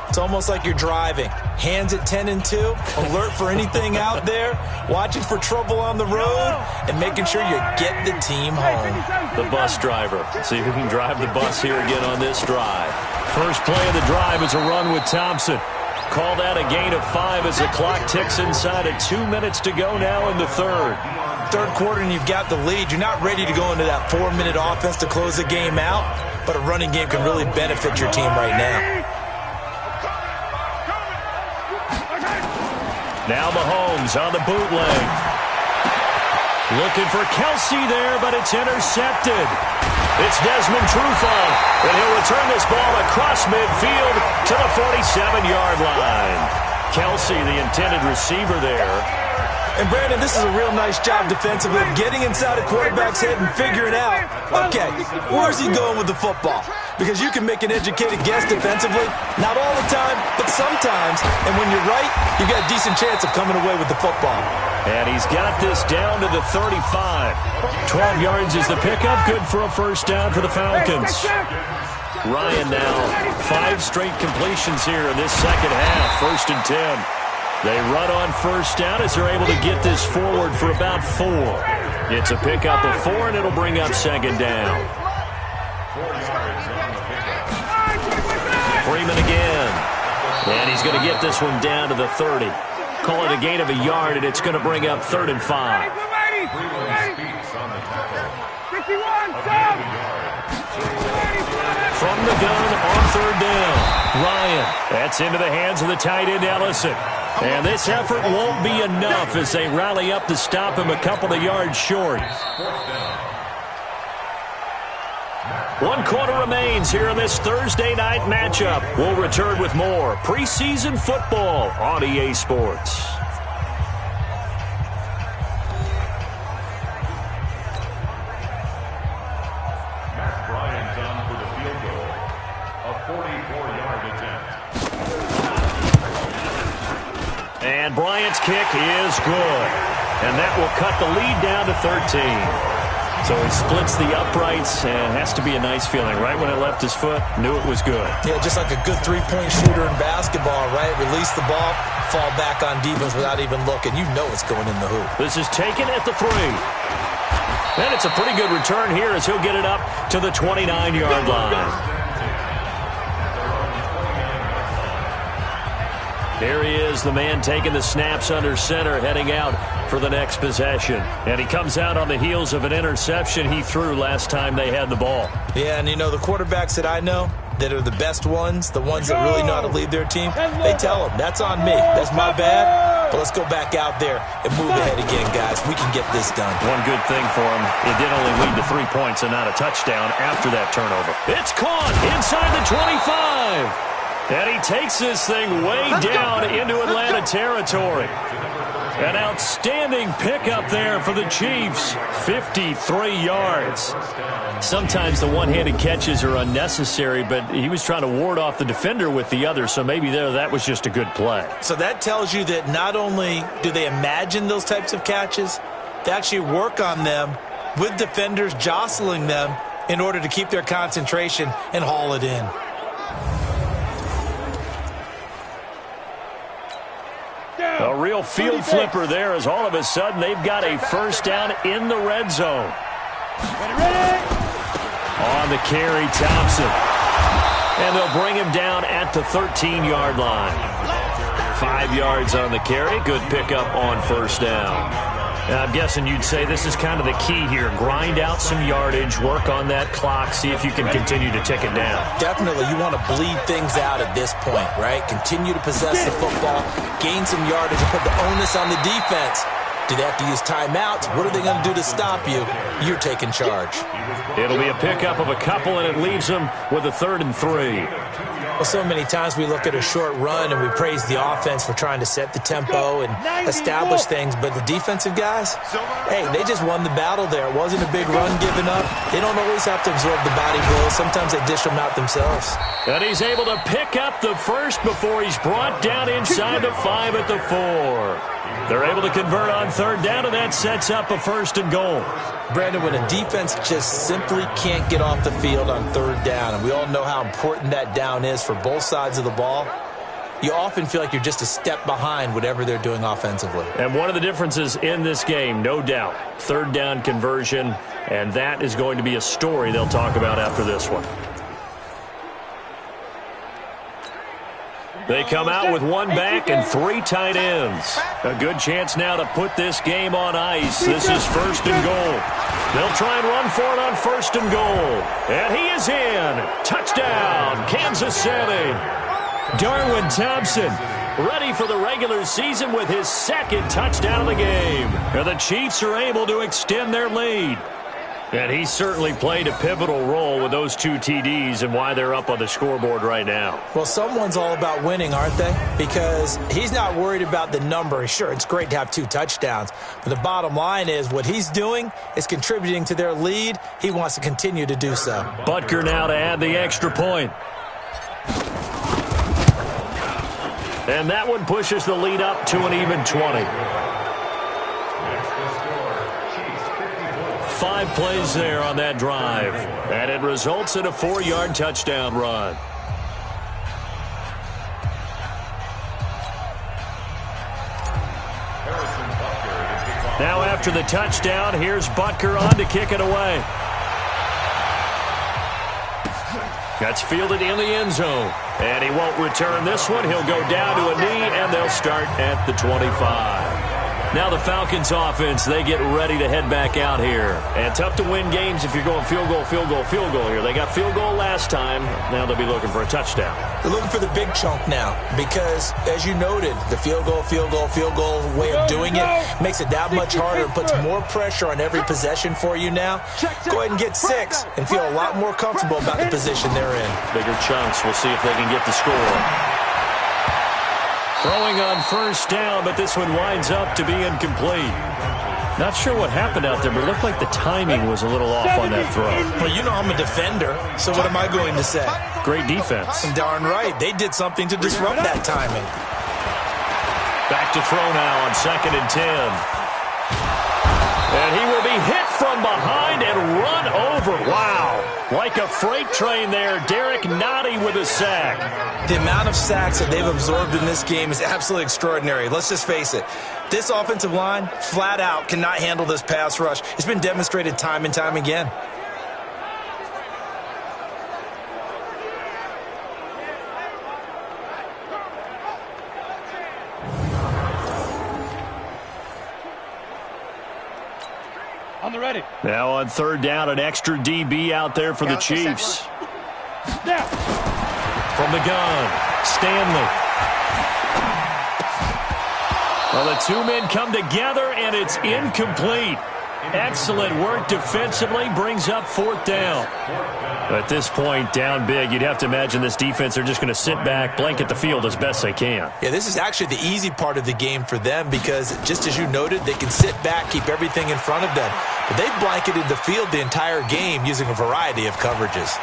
Speaker 3: It's almost like you're driving. Hands at 10 and 2, alert for anything out there, watching for trouble on the road, and making sure you get the team home.
Speaker 2: The bus driver. See who can drive the bus here again on this drive. First play of the drive is a run with Thompson. Call that a gain of 5 as the clock ticks inside of 2 minutes to go now in the third.
Speaker 3: Third quarter and you've got the lead. You're not ready to go into that 4-minute offense to close the game out, but a running game can really benefit your team right now.
Speaker 2: Now Mahomes on the bootleg. Looking for Kelsey there, but it's intercepted. It's Desmond Trufant, and he'll return this ball across midfield to the 47-yard line. Kelsey, the intended receiver there.
Speaker 3: And Brandon, this is a real nice job defensively of getting inside a quarterback's head and figuring out, okay, where's he going with the football? Because you can make an educated guess defensively, not all the time, but sometimes. And when you're right, you got a decent chance of coming away with the football.
Speaker 2: And he's got this down to the 35. 12 yards is the pickup, good for a first down for the Falcons. Ryan now, 5 straight completions here in this second half, 1st and 10. They run on first down as they're able to get this forward for about 4. It's a pickup of 4, and it'll bring up second down.
Speaker 5: 4 yards on the pickup.
Speaker 2: Freeman again. And he's going to get this one down to the 30. Call it a gain of a yard, and it's going to bring up 3rd and 5.
Speaker 5: Freeman speaks on the tackle.
Speaker 4: 61,
Speaker 2: From the gun on 3rd down. Ryan. That's into the hands of the tight end, Ellison. And this effort won't be enough as they rally up to stop him a couple of yards short. 1 quarter remains here in this Thursday night matchup. We'll return with more preseason football on EA Sports.
Speaker 5: Matt Bryant on for the field goal. A 44-yard attempt.
Speaker 2: And Bryant's kick is good. And that will cut the lead down to 13. So he splits the uprights, and has to be a nice feeling. Right when it left his foot, knew it was good.
Speaker 3: Yeah, just like a good three-point shooter in basketball, right? Release the ball, fall back on defense without even looking. You know it's going in the hoop.
Speaker 2: This is taken at the 3. And it's a pretty good return here as he'll get it up to the 29-yard line. Here he is, the man taking the snaps under center, heading out for the next possession. And he comes out on the heels of an interception he threw last time they had the ball.
Speaker 3: Yeah, and you know, the quarterbacks that I know that are the best ones, the ones that really know how to lead their team, they tell them, that's on me. That's my bad. But let's go back out there and move ahead again, guys. We can get this done.
Speaker 2: One good thing for him, it did only lead to 3 points and not a touchdown after that turnover. It's caught inside the 25. And he takes this thing way down into Atlanta territory. An outstanding pickup there for the Chiefs. 53 yards. Sometimes the one-handed catches are unnecessary, but he was trying to ward off the defender with the other, so maybe that was just a good play.
Speaker 3: So that tells you that not only do they imagine those types of catches, they actually work on them with defenders jostling them in order to keep their concentration and haul it in.
Speaker 2: A real field flipper there as all of a sudden they've got a first down in the red zone. On the carry, Thompson. And they'll bring him down at the 13-yard line. 5 yards on the carry. Good pickup on first down. Now, I'm guessing you'd say this is kind of the key here. Grind out some yardage, work on that clock, see if you can continue to tick it down.
Speaker 3: Definitely, you want to bleed things out at this point, right? Continue to possess the football, gain some yardage, and put the onus on the defense. Do they have to use timeouts? What are they going to do to stop you? You're taking charge.
Speaker 2: It'll be a pickup of a couple, and it leaves them with a 3rd and 3.
Speaker 3: Well, so many times we look at a short run and we praise the offense for trying to set the tempo and establish things, but the defensive guys, hey, they just won the battle there. It wasn't a big run given up. They don't always have to absorb the body blows. Sometimes they dish them out themselves.
Speaker 2: And he's able to pick up the first before he's brought down inside the 5 at the 4. They're able to convert on 3rd down, and that sets up a 1st and goal.
Speaker 3: Brandon, when a defense just simply can't get off the field on 3rd down, and we all know how important that down is for both sides of the ball, you often feel like you're just a step behind whatever they're doing offensively.
Speaker 2: And one of the differences in this game, no doubt, 3rd down conversion, and that is going to be a story they'll talk about after this one. They come out with 1 back and 3 tight ends. A good chance now to put this game on ice. This is 1st and goal. They'll try and run for it on 1st and goal. And he is in. Touchdown, Kansas City. Darwin Thompson ready for the regular season with his 2nd touchdown of the game. And the Chiefs are able to extend their lead. And he certainly played a pivotal role with those 2 TDs and why they're up on the scoreboard right now.
Speaker 3: Well, someone's all about winning, aren't they? Because he's not worried about the number. Sure, it's great to have 2 touchdowns. But the bottom line is what he's doing is contributing to their lead. He wants to continue to do so.
Speaker 2: Butker now to add the extra point. And that one pushes the lead up to an even 20. 5 plays there on that drive. And it results in a 4-yard touchdown run. Now after the touchdown, here's Butker on to kick it away. That's fielded in the end zone. And he won't return this one. He'll go down to a knee, and they'll start at the 25. Now the Falcons offense, they get ready to head back out here. And tough to win games if you're going field goal, field goal, field goal here. They got field goal last time. Now they'll be looking for a touchdown.
Speaker 3: They're looking for the big chunk now because, as you noted, the field goal way of doing it makes it that much harder. It puts more pressure on every possession for you now. Go ahead and get 6 and feel a lot more comfortable about the position they're in.
Speaker 2: Bigger chunks. We'll see if they can get the score. Throwing on first down, but this one winds up to be incomplete. Not sure what happened out there, but it looked like the timing was a little off on that throw.
Speaker 3: Well, you know I'm a defender, so what am I going to say?
Speaker 2: Great defense.
Speaker 3: Darn right. They did something to disrupt that timing.
Speaker 2: Back to throw now on 2nd and 10. And he will be hit from behind and run over. Wow. Like a freight train there. Derek Nottie with a sack.
Speaker 3: The amount of sacks that they've absorbed in this game is absolutely extraordinary. Let's just face it. This offensive line, flat out, cannot handle this pass rush. It's been demonstrated time and time again.
Speaker 4: On the ready.
Speaker 2: Now on 3rd down, an extra DB out there for the Chiefs. From the gun, Stanley. Well, the 2 men come together, and it's incomplete. Excellent work defensively, brings up 4th down. At this point, down big, you'd have to imagine this defense, they're just going to sit back, blanket the field as best they can.
Speaker 3: Yeah, this is actually the easy part of the game for them because, just as you noted, they can sit back, keep everything in front of them. But they've blanketed the field the entire game using a variety of coverages.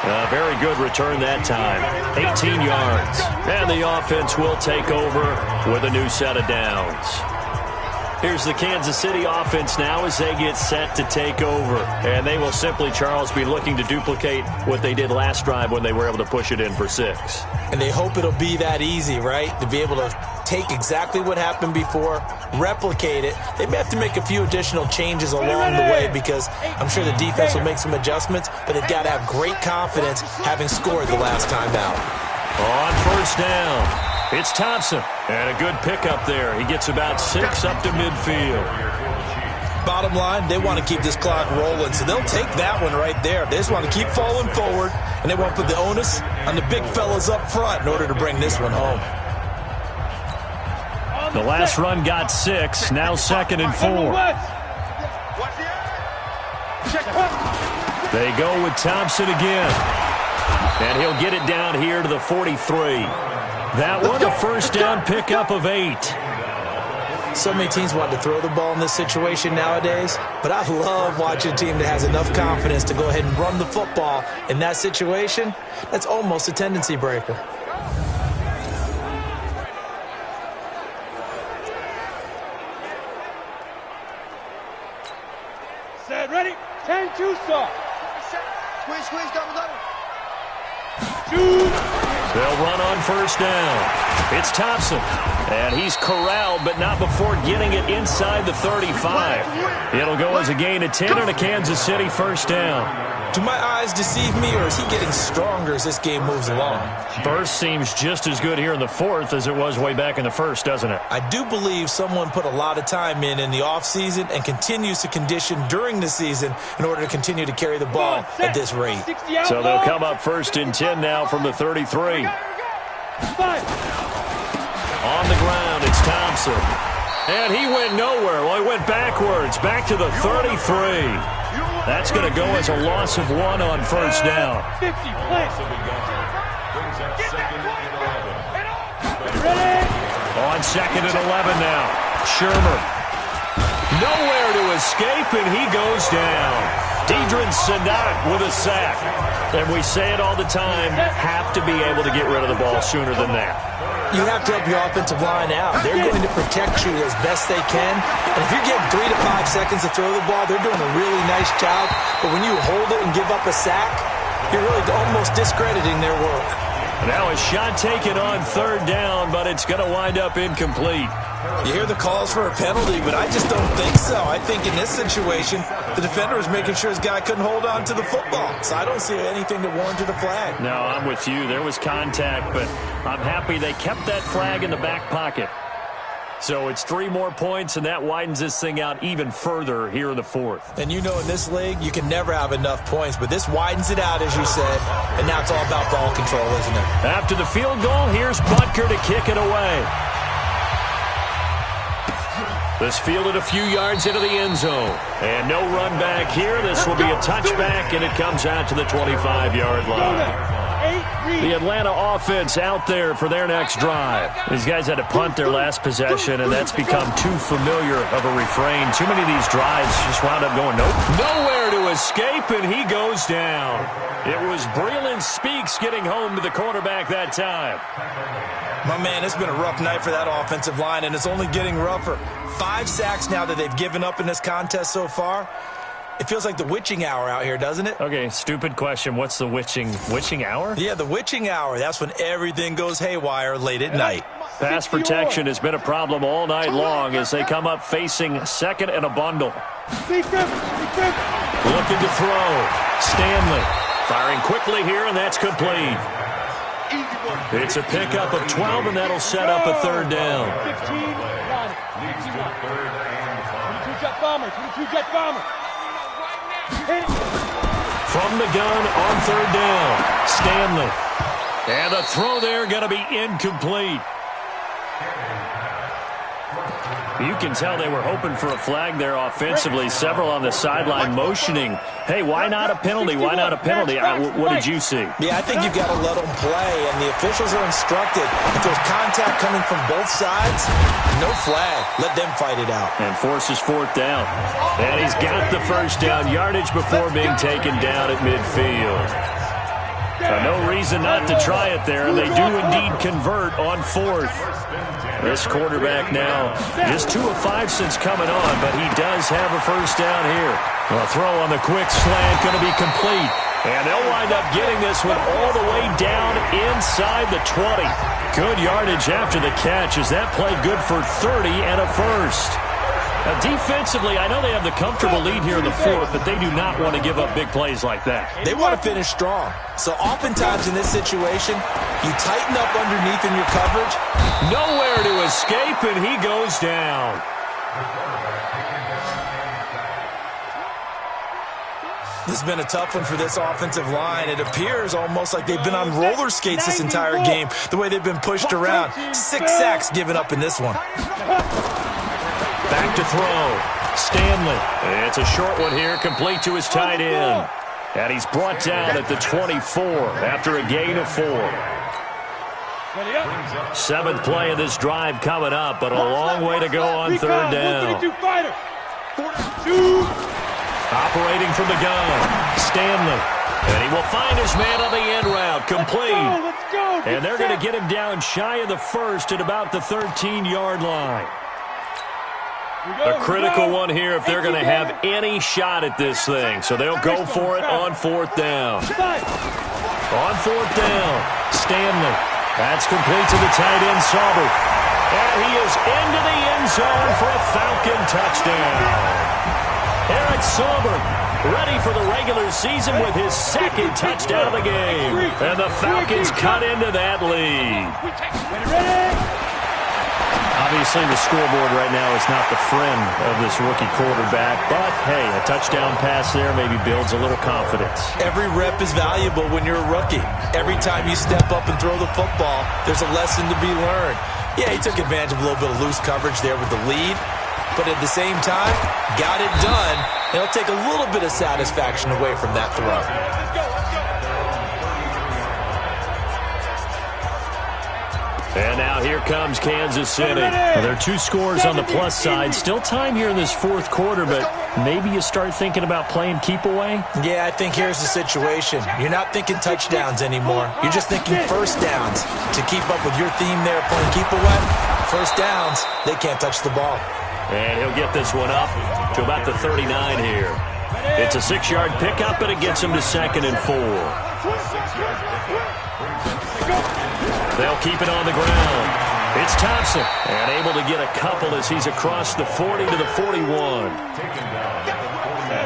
Speaker 2: A very good return that time. 18 yards. And the offense will take over with a new set of downs. Here's the Kansas City offense now as they get set to take over. And they will simply, Charles, be looking to duplicate what they did last drive when they were able to push it in for 6.
Speaker 3: And they hope it'll be that easy, right? To be able to take exactly what happened before, replicate it. They may have to make a few additional changes along the way because I'm sure the defense will make some adjustments, but they've got to have great confidence having scored the last time out.
Speaker 2: On 1st down. It's Thompson, and a good pickup there. He gets about 6 up to midfield.
Speaker 3: Bottom line, they want to keep this clock rolling, so they'll take that one right there. They just want to keep falling forward, and they want to put the onus on the big fellas up front in order to bring this one home.
Speaker 2: The last run got 6, now 2nd and 4. They go with Thompson again, and he'll get it down here to the 43. That one, a 1st down pickup of 8.
Speaker 3: So many teams want to throw the ball in this situation nowadays, but I love watching a team that has enough confidence to go ahead and run the football in that situation. That's almost a tendency breaker.
Speaker 4: Set, ready, 10-2 start. Squeeze, double. Shoot.
Speaker 2: They'll run on 1st down. It's Thompson, and he's corralled, but not before getting it inside the 35. It'll go as a gain of 10 and a Kansas City 1st down.
Speaker 3: Do my eyes deceive me, or is he getting stronger as this game moves along?
Speaker 2: Burst seems just as good here in the 4th as it was way back in the 1st, doesn't it?
Speaker 3: I do believe someone put a lot of time in the offseason and continues to condition during the season in order to continue to carry the ball at this rate.
Speaker 2: So they'll come up 1st and 10 now from the 33. On the ground, it's Thompson. And he went nowhere. Well, he went backwards, back to the 33. That's going to go as a loss of 1 on first down.
Speaker 4: 50, play.
Speaker 2: On second and 11 now. Shermer. Nowhere to escape, and he goes down. Deidrin Sanat with a sack. And we say it all the time, have to be able to get rid of the ball sooner than that.
Speaker 3: You have to help your offensive line out. They're going to protect you as best they can. And if you're getting 3 to 5 seconds to throw the ball, they're doing a really nice job. But when you hold it and give up a sack, you're really almost discrediting their work.
Speaker 2: Now a shot taken on third down, but it's going to wind up incomplete.
Speaker 3: You hear the calls for a penalty, but I just don't think so. I think in this situation, the defender was making sure his guy couldn't hold on to the football. So I don't see anything that warranted a flag.
Speaker 2: No, I'm with you. There was contact, but I'm happy they kept that flag in the back pocket. So it's 3 more points, and that widens this thing out even further here in the fourth.
Speaker 3: And you know in this league, you can never have enough points, but this widens it out, as you said, and now it's all about ball control, isn't it?
Speaker 2: After the field goal, here's Butker to kick it away. This fielded a few yards into the end zone. And no run back here. This will be a touchback, and it comes out to the 25-yard line. The Atlanta offense out there for their next drive. These guys had to punt their last possession, and that's become too familiar of a refrain. Too many of these drives just wound up going nowhere to escape, and he goes down. It was Breland Speaks getting home to the quarterback that time.
Speaker 3: My man, it's been a rough night for that offensive line, and it's only getting rougher. 5 sacks now that they've given up in this contest so far. It feels like the witching hour out here, doesn't it?
Speaker 2: Okay, stupid question. What's the witching hour?
Speaker 3: Yeah, the witching hour. That's when everything goes haywire late at night.
Speaker 2: Pass protection has been a problem all night long as they come up facing second and a bundle. Looking to throw. Stanley firing quickly here, and that's complete. It's a pickup of 12, and that'll set up a third down.
Speaker 4: 15, got it. 22-jet bomber, 22-jet bomber.
Speaker 2: From the gun on third down, Stanley. And the throw there going to be incomplete. You can tell they were hoping for a flag there offensively. Several on the sideline motioning, hey, why not a penalty? Why not a penalty? What did you see?
Speaker 3: Yeah, I think you've got to let them play, and the officials are instructed. If there's contact coming from both sides, no flag. Let them fight it out.
Speaker 2: And forces fourth down. And he's got the first down yardage before being taken down at midfield. No reason not to try it there, and they do indeed convert on fourth. This quarterback now just 2 of 5 since coming on, but he does have a first down here. A throw on the quick slant going to be complete. And they'll wind up getting this one all the way down inside the 20. Good yardage after the catch as that play good for 30 and a first. Now, defensively, I know they have the comfortable lead here in the fourth, but they do not want to give up big plays like that.
Speaker 3: They want to finish strong. So oftentimes in this situation, you tighten up underneath in your coverage.
Speaker 2: Nowhere to escape, and he goes down.
Speaker 3: This has been a tough one for this offensive line. It appears almost like they've been on roller skates this entire game, the way they've been pushed around. 6 sacks given up in this one.
Speaker 2: Back to throw. Stanley. It's a short one here, complete to his tight end. And he's brought down at the 24 after a gain of 4. 7th play of this drive coming up, but a long way to go on third down. Operating from the gun, Stanley. And he will find his man on the end route, complete. And they're going to get him down shy of the first at about the 13-yard line. A critical one here if they're going to have any shot at this thing. So they'll go for it on fourth down. On fourth down, Stanley. That's complete to the tight end, Sauber. And he is into the end zone for a Falcon touchdown. Eric Sauber ready for the regular season with his 2nd touchdown of the game. And the Falcons cut into that lead. Obviously, the scoreboard right now is not the friend of this rookie quarterback, but, hey, a touchdown pass there maybe builds a little confidence.
Speaker 3: Every rep is valuable when you're a rookie. Every time you step up and throw the football, there's a lesson to be learned. Yeah, he took advantage of a little bit of loose coverage there with the lead, but at the same time, got it done. It'll take a little bit of satisfaction away from that throw.
Speaker 2: And now here comes Kansas City. Well, there are 2 scores on the plus side. Still time here in this fourth quarter, but maybe you start thinking about playing keep away?
Speaker 3: Yeah, I think here's the situation. You're not thinking touchdowns anymore. You're just thinking first downs. To keep up with your theme there, playing keep away, first downs, they can't touch the ball.
Speaker 2: And he'll get this one up to about the 39 here. It's a 6-yard pickup, and it gets him to 2nd and 4. They'll keep it on the ground. It's Thompson, and able to get a couple as he's across the 40 to the 41.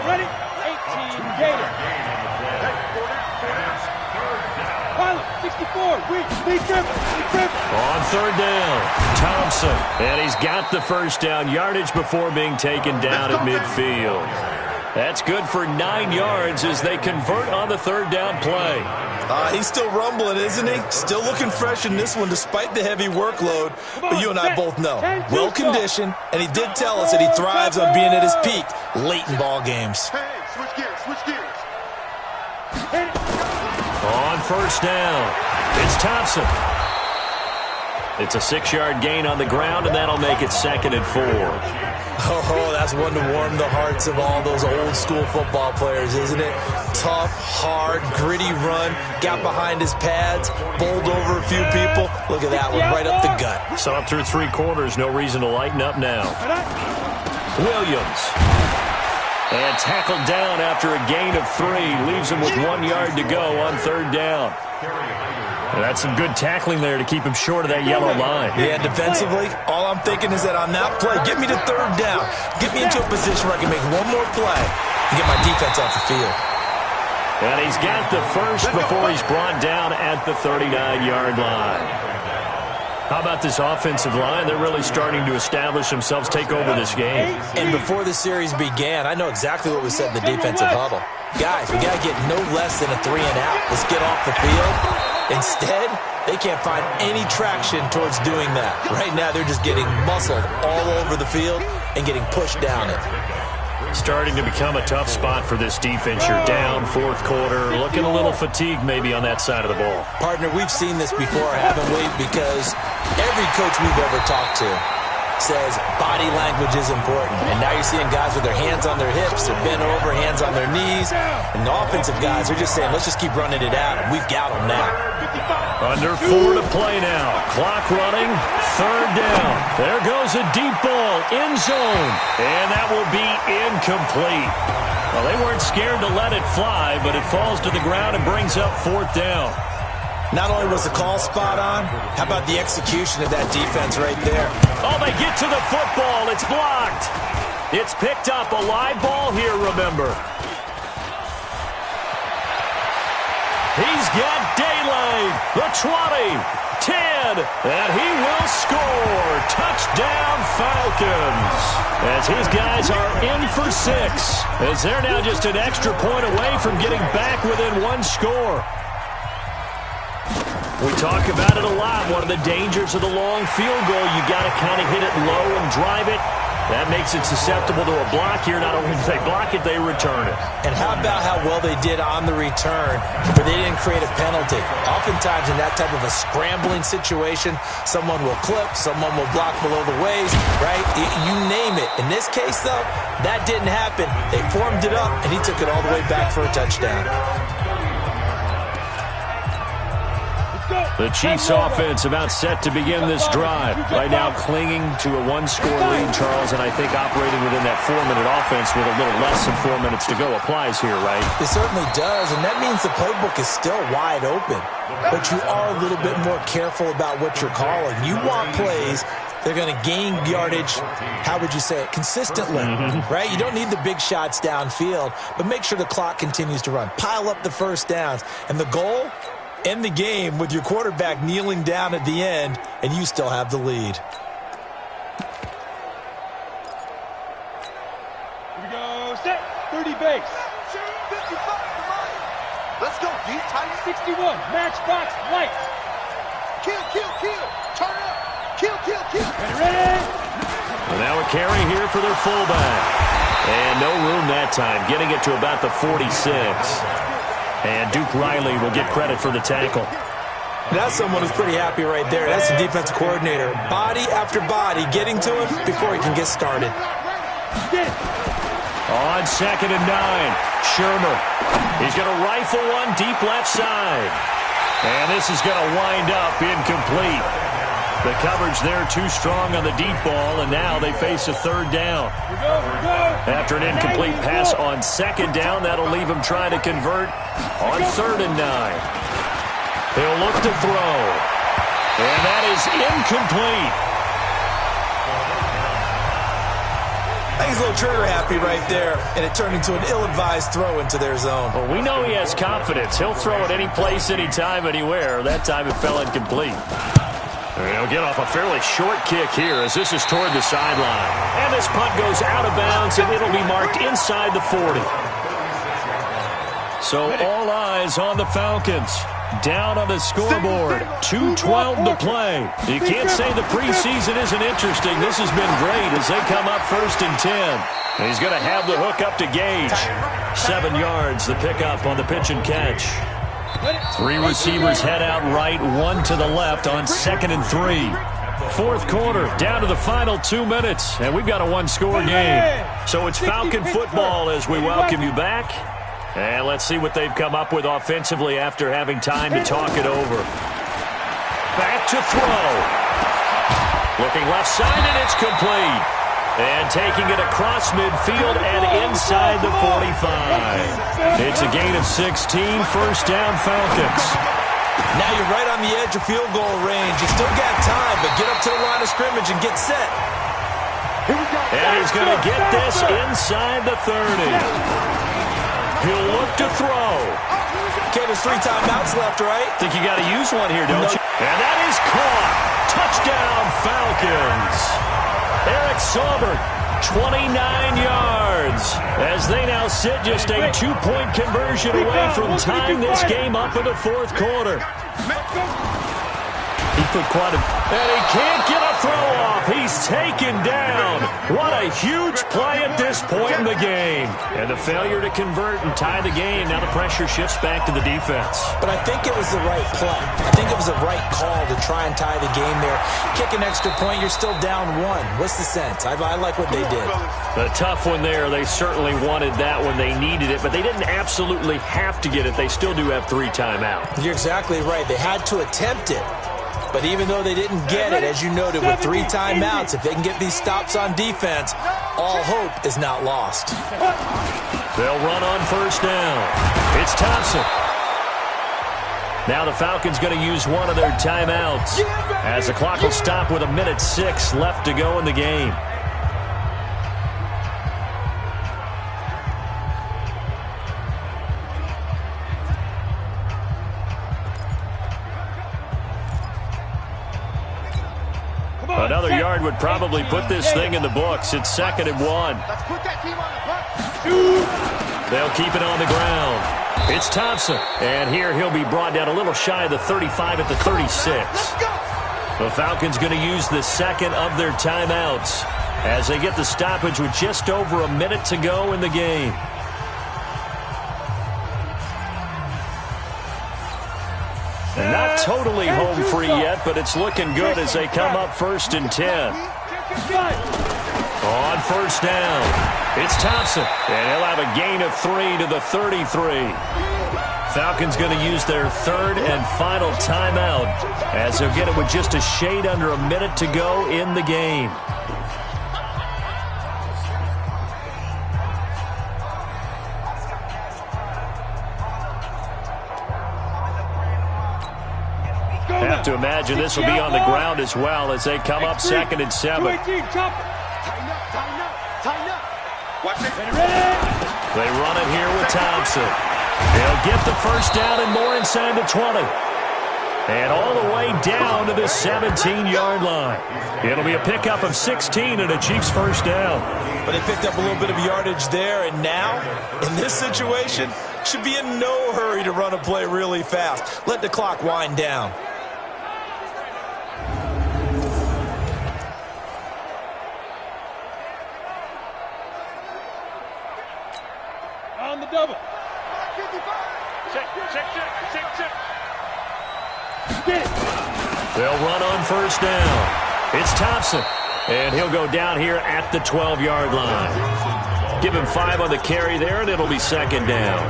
Speaker 6: Ready? 18, Gator. 64, lead grip.
Speaker 2: On 3rd down, Thompson, and he's got the first down yardage before being taken down at midfield. That's good for 9 yards as they convert on the 3rd down play.
Speaker 3: He's still rumbling, isn't he? Still looking fresh in this one despite the heavy workload. But you and I both know, well-conditioned, and he did tell us that he thrives on being at his peak late in ball games.
Speaker 4: Hey, switch gears.
Speaker 2: On 1st down, it's Thompson. It's a 6-yard gain on the ground, and that'll make it 2nd and 4.
Speaker 3: Oh, that's one to warm the hearts of all those old-school football players, isn't it? Tough, hard, gritty run, got behind his pads, bowled over a few people. Look at that one, right up the gut.
Speaker 2: Saw it through 3 quarters, no reason to lighten up now. Williams. And tackled down after a gain of 3. Leaves him with 1 yard to go on 3rd down. And that's some good tackling there to keep him short of that yellow line.
Speaker 3: Yeah, defensively, all I'm thinking is that on that play, get me to 3rd down. Get me into a position where I can make one more play and get my defense off the field.
Speaker 2: And he's got the first before he's brought down at the 39-yard line. How about this offensive line? They're really starting to establish themselves, take over this game.
Speaker 3: And before the series began, I know exactly what was said in the defensive huddle. Guys, we got to get no less than a 3 and out. Let's get off the field. Instead, they can't find any traction towards doing that. Right now, they're just getting muscled all over the field and getting pushed down it.
Speaker 2: Starting to become a tough spot for this defense. You're down 4th quarter, looking a little fatigued maybe on that side of the ball.
Speaker 3: Partner, we've seen this before, haven't we? Because every coach we've ever talked to says body language is important. And now you're seeing guys with their hands on their hips, they're bent over, hands on their knees. And the offensive guys are just saying, let's just keep running it out, and we've got them now.
Speaker 2: Under 4 to play now. Clock running. 3rd down. There goes a deep ball. End zone. And that will be incomplete. Well, they weren't scared to let it fly, but it falls to the ground and brings up 4th down.
Speaker 3: Not only was the call spot on, how about the execution of that defense right there?
Speaker 2: Oh, they get to the football. It's blocked. It's picked up. A live ball here, remember. He's got daylight. The 20, 10, and he will score. Touchdown, Falcons. As his guys are in for 6. As they're now just an extra point away from getting back within 1 score. We talk about it a lot. One of the dangers of the long field goal, you got to kind of hit it low and drive it. That makes it susceptible to a block here. Not only do they block it, they return it.
Speaker 3: And how about how well they did on the return, where they didn't create a penalty? Oftentimes in that type of a scrambling situation, someone will clip, someone will block below the waist, right? You name it. In this case, though, that didn't happen. They formed it up, and he took it all the way back for a touchdown.
Speaker 2: The Chiefs offense about set to begin this drive. Right now clinging to a 1-score lead, Charles, and I think operating within that 4-minute offense with a little less than 4 minutes to go applies here, right?
Speaker 3: It certainly does, and that means the playbook is still wide open. But you are a little bit more careful about what you're calling. You want plays they're going to gain yardage, how would you say it, consistently, right? You don't need the big shots downfield, but make sure the clock continues to run. Pile up the first downs, and the goal, end the game with your quarterback kneeling down at the end, and you still have the lead.
Speaker 6: Here we go, set, 30 base.
Speaker 4: 55, come on. Let's go, deep, tight.
Speaker 6: 61, matchbox, lights.
Speaker 4: Kill, turn it up. Kill, kill, kill.
Speaker 6: Ready?
Speaker 2: And now a carry here for their fullback. And no room that time, getting it to about the 46. And Duke Riley will get credit for the tackle.
Speaker 3: That's someone who's pretty happy right there. That's the defensive coordinator. Body after body getting to him before he can get started.
Speaker 2: On 2nd and 9, Shermer. He's going to rifle one deep left side. And this is going to wind up incomplete. The coverage there too strong on the deep ball, and now they face a 3rd down. After an incomplete pass on 2nd down, that'll leave him trying to convert on 3rd and 9. He'll look to throw. And that is incomplete.
Speaker 3: I think he's a little trigger happy right there, and it turned into an ill-advised throw into their zone.
Speaker 2: Well, we know he has confidence. He'll throw it any place, anytime, anywhere. That time it fell incomplete. And he'll get off a fairly short kick here as this is toward the sideline. And this punt goes out of bounds, and it'll be marked inside the 40. So all eyes on the Falcons. Down on the scoreboard. 2:12 to play. You can't say the preseason isn't interesting. This has been great as they come up 1st and 10. And he's going to have the hook up to Gage. 7 yards, the pickup on the pitch and catch. 3 receivers head out right, 1 to the left on 2nd and 3. 4th quarter, down to the final 2 minutes, and we've got a 1-score game. So it's Falcon football as we welcome you back. And let's see what they've come up with offensively after having time to talk it over. Back to throw. Looking left side, and it's complete. And taking it across midfield and inside the 45. It's a gain of 16, 1st down Falcons.
Speaker 3: Now you're right on the edge of field goal range. You still got time, but get up to the line of scrimmage and get set.
Speaker 2: And he's going to get this inside the 30. He'll look to throw.
Speaker 3: Okay, there's 3 timeouts left, right?
Speaker 2: Think you got to use one here, don't you? And that is caught. Touchdown, Falcons. Eric Saubert, 29 yards. As they now sit just a 2-point conversion away from tying this game up in the 4th quarter. He put quite a... And he can't get a throw off. He's taken down. What a huge play at this point in the game. And the failure to convert and tie the game. Now the pressure shifts back to the defense.
Speaker 3: But I think it was the right play. I think it was the right call to try and tie the game there. Kick an extra point, you're still down 1. What's the sense? I like what they did.
Speaker 2: The tough one there. They certainly wanted that when they needed it, but they didn't absolutely have to get it. They still do have 3 timeouts.
Speaker 3: You're exactly right. They had to attempt it. But even though they didn't get it, as you noted, with 3 timeouts, if they can get these stops on defense, all hope is not lost.
Speaker 2: They'll run on 1st down. It's Thompson. Now the Falcons going to use one of their timeouts as the clock will stop with 1:06 left to go in the game. Another yard would probably put this thing in the books. It's 2nd and 1.
Speaker 4: Let's put that team on the punt.
Speaker 2: They'll keep it on the ground. It's Thompson. And here he'll be brought down a little shy of the 35 at the 36. The Falcons going to use the 2nd of their timeouts as they get the stoppage with just over a minute to go in the game. And not totally home free yet, but it's looking good as they come up 1st and 10. On 1st down, it's Thompson, and he'll have a gain of 3 to the 33. Falcons going to use their 3rd and final timeout as they'll get it with just a shade under a minute to go in the game. Have to imagine this will be on the ground as well as they come up 2nd and 7.
Speaker 4: Tighten up. Watch it.
Speaker 2: They run it here with Thompson. They'll get the 1st down and more inside the 20. And all the way down to the 17-yard line. It'll be a pickup of 16 and a Chiefs 1st down.
Speaker 3: But they picked up a little bit of yardage there, and now, in this situation, should be in no hurry to run a play really fast. Let the clock wind down.
Speaker 6: on the double.
Speaker 4: Check.
Speaker 6: Get it.
Speaker 2: They'll run on first down. It's Thompson, and he'll go down here at the 12-yard line. Give him 5 on the carry there, and it'll be second down.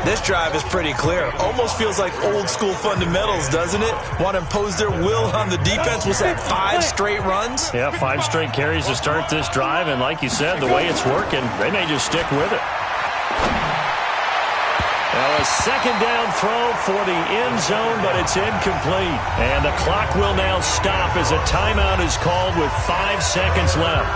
Speaker 3: This drive is pretty clear. Almost feels like old school fundamentals, doesn't it? Want to impose their will on the defense. Was that 5 straight runs?
Speaker 2: Yeah, 5 straight carries to start this drive, and like you said, the way it's working, they may just stick with it. Now a second down throw for the end zone, but it's incomplete. And the clock will now stop as a timeout is called with 5 seconds left.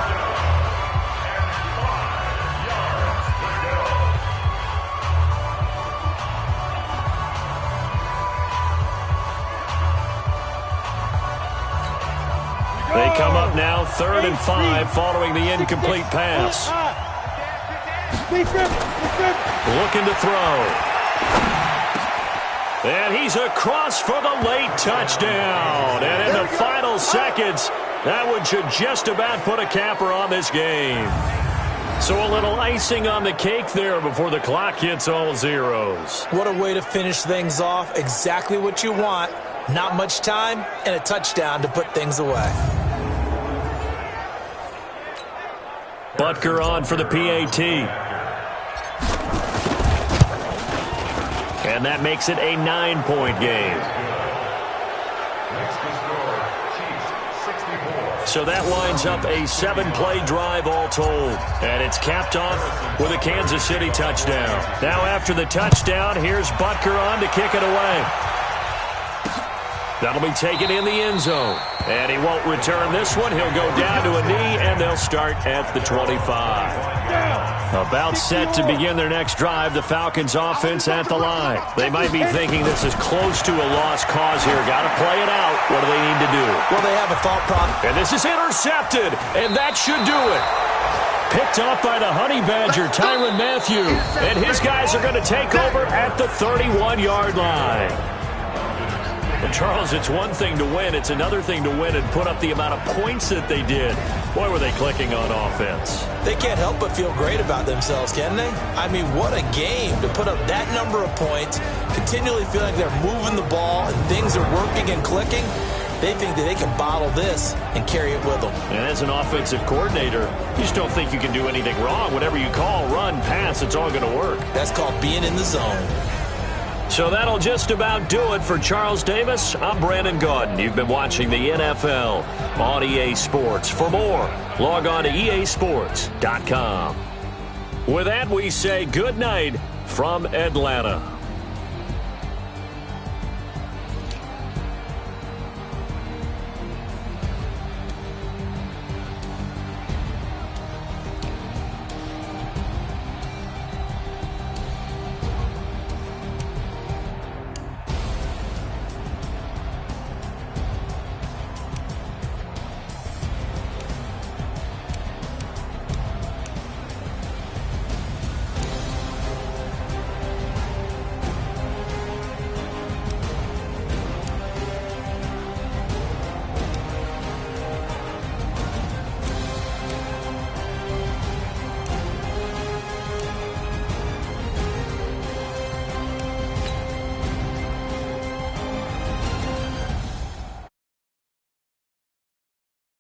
Speaker 2: They come up now 3rd and 5 following the incomplete pass. Looking to throw. And he's across for the late touchdown. And in the final seconds, that one should just about put a capper on this game. So a little icing on the cake there before the clock hits all zeros.
Speaker 3: What a way to finish things off. Exactly what you want. Not much time and a touchdown to put things away.
Speaker 2: Butker on for the PAT. And that makes it a 9-point game. So that winds up a 7-play drive all told. And it's capped off with a Kansas City touchdown. Now after the touchdown, here's Butker on to kick it away. That'll be taken in the end zone. And he won't return this one. He'll go down to a knee, and they'll start at the 25. About set to begin their next drive, the Falcons offense at the line. They might be thinking this is close to a lost cause here. Got to play it out. What do they need to do?
Speaker 3: Well, they have a thought process.
Speaker 2: And this is intercepted, and that should do it. Picked off by the Honey Badger, Tyrann Mathieu. And his guys are going to take over at the 31-yard line. Well, Charles, it's one thing to win. It's another thing to win and put up the amount of points that they did. Boy, were they clicking on offense.
Speaker 3: They can't help but feel great about themselves, can they? I mean, what a game to put up that number of points, continually feeling they're moving the ball and things are working and clicking. They think that they can bottle this and carry it with them.
Speaker 2: And as an offensive coordinator, you just don't think you can do anything wrong. Whatever you call, run, pass, it's all going to work.
Speaker 3: That's called being in the zone.
Speaker 2: So that'll just about do it for Charles Davis. I'm Brandon Gaudin. You've been watching the NFL on EA Sports. For more, log on to easports.com. With that, we say good night from Atlanta.